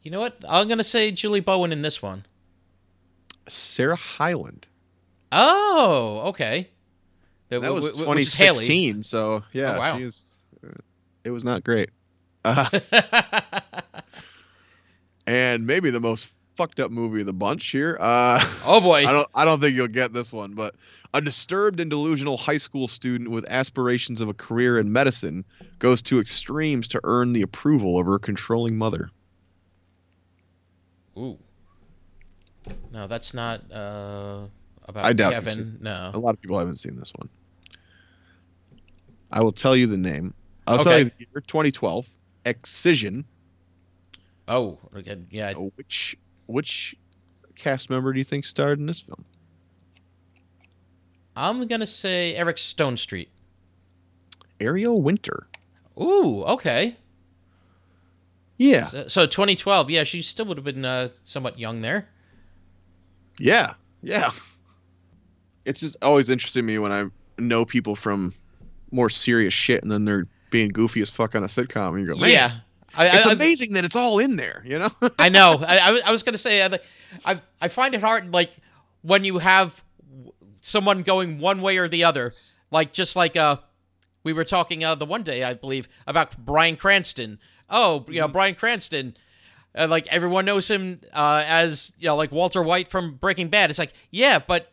You know what? I'm gonna say Julie Bowen in this one. Sarah Hyland. Oh, okay. That was Which is Haley. 2016, so yeah, Oh, wow. it was not great. And maybe the most fucked up movie of the bunch here. Oh boy. I don't think you'll get this one, but a disturbed and delusional high school student with aspirations of a career in medicine goes to extremes to earn the approval of her controlling mother. Ooh. No, that's not about I doubt Kevin. No. A lot of people haven't seen this one. I will tell you the name. I'll Okay. tell you the year, 2012. Excision. Oh, okay. Yeah. Which cast member do you think starred in this film? I'm gonna say Eric Stone Street. Ariel Winter. Ooh, okay. Yeah. So 2012. Yeah, she still would have been somewhat young there. Yeah. It's just always interesting to me when I know people from more serious shit and then they're being goofy as fuck on a sitcom and you go, man, Yeah. it's amazing that it's all in there, you know? I know. I was gonna say I find it hard, like when you have someone going one way or the other, like just like we were talking the one day I believe about Bryan Cranston. Oh, you know, Bryan Cranston, like everyone knows him as like Walter White from Breaking Bad. It's like but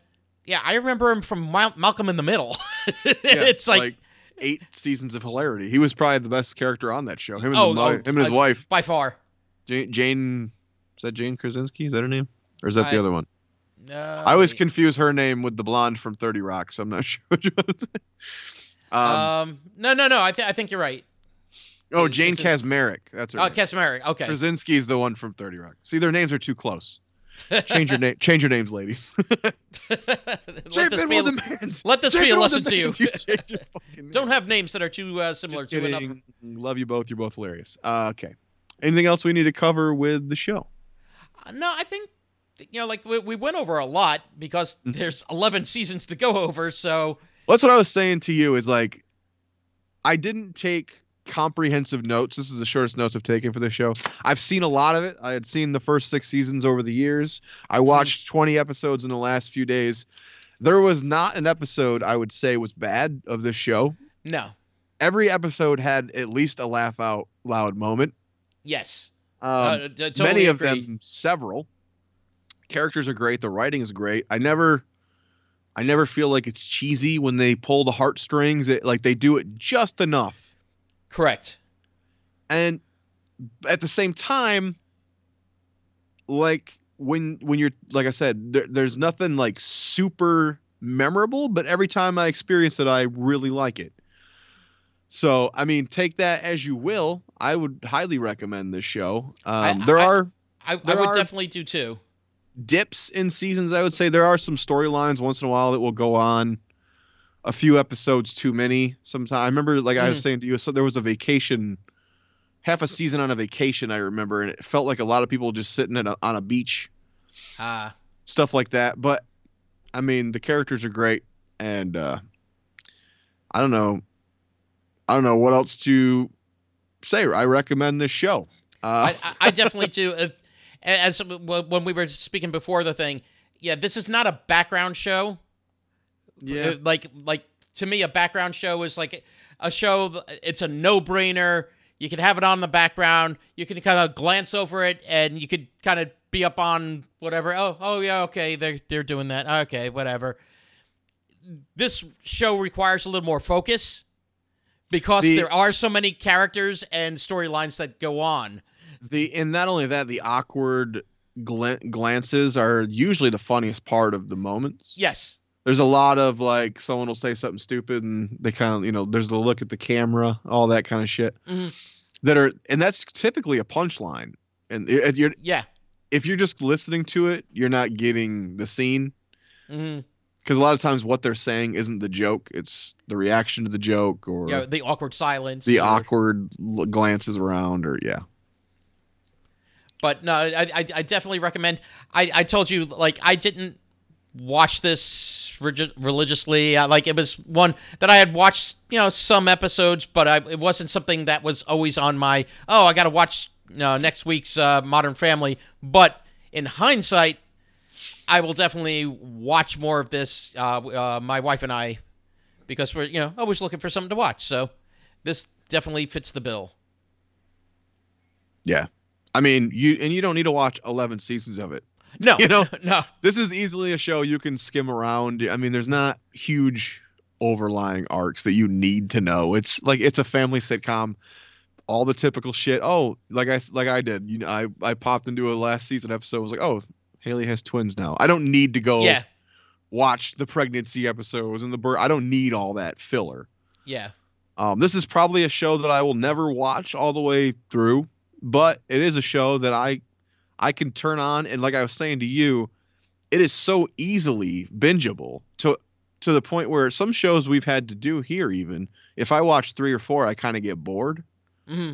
I remember him from Malcolm in the Middle. It's like 8 seasons of hilarity. He was probably the best character on that show. Him and his wife. By far. Jane, is that Jane Krasinski? Is that her name? Or is that the other one? I always confuse her name with the blonde from 30 Rock, so I'm not sure which one it is. No. I think you're right. Oh, Jane Kaczmarek. That's her name. Kaczmarek. Okay. Krasinski's the one from 30 Rock. See, their names are too close. Change your names, ladies. Let this be a lesson to you. Don't have names that are too similar Just to kidding. another. Love you both. You're both hilarious. Okay. Anything else we need to cover with the show? No, I think like we went over a lot because there's 11 seasons to go over. So that's what I was saying to you. Is like, I didn't take comprehensive notes. This is the shortest notes I've taken for this show. I've seen a lot of it. I had seen the first 6 seasons over the years. I watched 20 episodes in the last few days. There was not an episode I would say was bad of this show. No. Every episode had at least a laugh out loud moment. Yes. Totally many of them, several. Characters are great. The writing is great. I never feel like it's cheesy when they pull the heartstrings. Like they do it just enough. Correct. And at the same time, like when you're, like I said, there's nothing like super memorable, but every time I experience it, I really like it. So, I mean, take that as you will. I would highly recommend this show. I would definitely do too. Dips in seasons, I would say. There are some storylines once in a while that will go on a few episodes too many sometimes. I remember, like I was saying to you, so there was a vacation, half a season on a vacation, I remember, and it felt like a lot of people just sitting on a beach. Stuff like that. But, I mean, the characters are great, and I don't know what else to say. I recommend this show. I definitely do. As when we were speaking before the thing, this is not a background show. Yeah. Like to me, a background show is like a show. It's a no-brainer. You can have it on in the background. You can kind of glance over it, and you could kind of be up on whatever. Oh yeah, okay, they're doing that. Okay, whatever. This show requires a little more focus because there are so many characters and storylines that go on. And not only that, the awkward glances are usually the funniest part of the moments. Yes. There's a lot of like someone will say something stupid and they kind of, there's the look at the camera, all that kind of shit. Mm-hmm. And that's typically a punchline. And Yeah. if you're just listening to it, you're not getting the scene. Mm-hmm. Because a lot of times what they're saying isn't the joke; it's the reaction to the joke or Yeah, the awkward silence. the awkward glances around, or yeah. But no, I definitely recommend. I told you, like, I didn't watch this religiously. Like, it was one that I had watched, some episodes, but it wasn't something that was always on my, I got to watch next week's Modern Family. But in hindsight, I will definitely watch more of this, my wife and I, because we're, always looking for something to watch. So this definitely fits the bill. Yeah. I mean, you don't need to watch 11 seasons of it. No, no. This is easily a show you can skim around. I mean, there's not huge overlying arcs that you need to know. It's like it's a family sitcom, all the typical shit. Oh, like I did. I popped into a last season episode. Was like, oh, Haley has twins now. I don't need to go watch the pregnancy episodes and the birth. I don't need all that filler. Yeah. This is probably a show that I will never watch all the way through, but it is a show that I can turn on, and like I was saying to you, it is so easily bingeable to the point where some shows we've had to do here, even if I watch 3 or 4, I kind of get bored. Mm-hmm.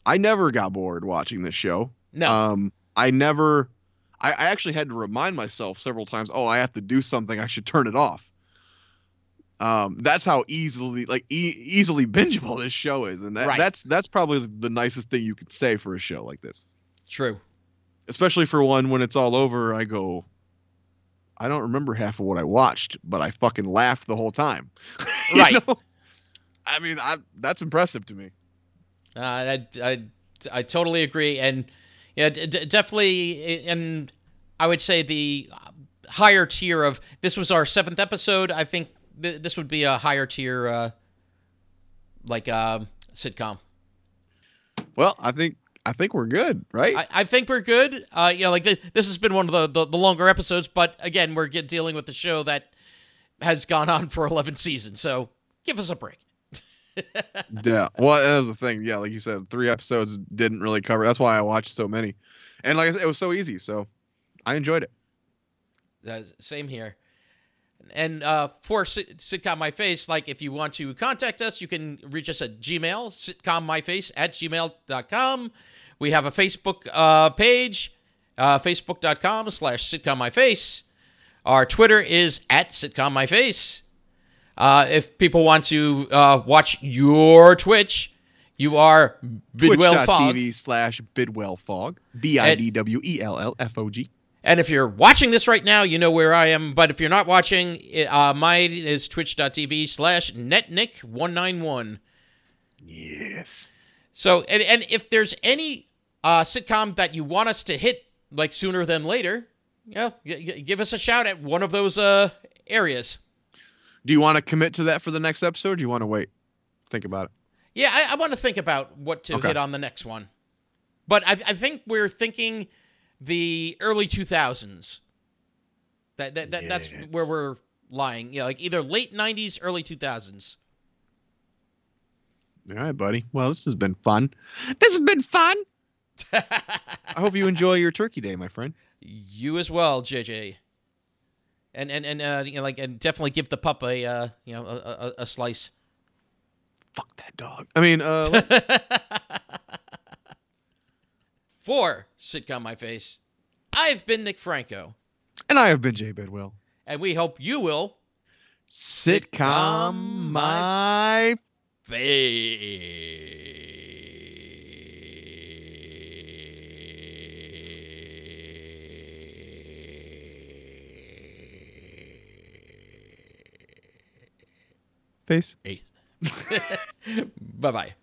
I never got bored watching this show. No. I actually had to remind myself several times, oh, I have to do something. I should turn it off. That's how easily easily bingeable this show is, and that's probably the nicest thing you could say for a show like this. True. Especially for one when it's all over, I go, I don't remember half of what I watched, but I fucking laughed the whole time. Right. I mean, that's impressive to me. I totally agree, and yeah, definitely. And I would say the higher tier of this was our 7th episode. I think this would be a higher tier, sitcom. Well, I think we're good, right? I think we're good. This has been one of the longer episodes, but again, we're dealing with the show that has gone on for 11 seasons, so give us a break. Yeah, well, that was the thing. Yeah, like you said, 3 episodes didn't really cover. That's why I watched so many, and like I said, it was so easy, so I enjoyed it. Same here. And for Sitcom My Face, like if you want to contact us, you can reach us at Gmail, sitcommyface@gmail.com. We have a Facebook page, facebook.com/sitcommyface. Our Twitter is @sitcommyface. If people want to watch your Twitch, you are Bidwellfog. Twitch.tv/Bidwellfog. BIDWELLFOG. And if you're watching this right now, you know where I am. But if you're not watching, mine is twitch.tv/netnick191. Yes. So, and if there's any sitcom that you want us to hit like sooner than later, give us a shout at one of those areas. Do you want to commit to that for the next episode? Or do you want to wait? Think about it. Yeah, I want to think about what to hit on the next one. But I think we're thinking the early 2000s. That's where we're lying. Yeah, like either late 90s, early 2000s. All right, buddy. Well, this has been fun. I hope you enjoy your Turkey Day, my friend. You as well, JJ. And and definitely give the pup a slice. Fuck that dog. I mean, For Sitcom My Face, I've been Nick Franco. And I have been Jay Bidwell. And we hope you will Sitcom My Face. Bye-bye.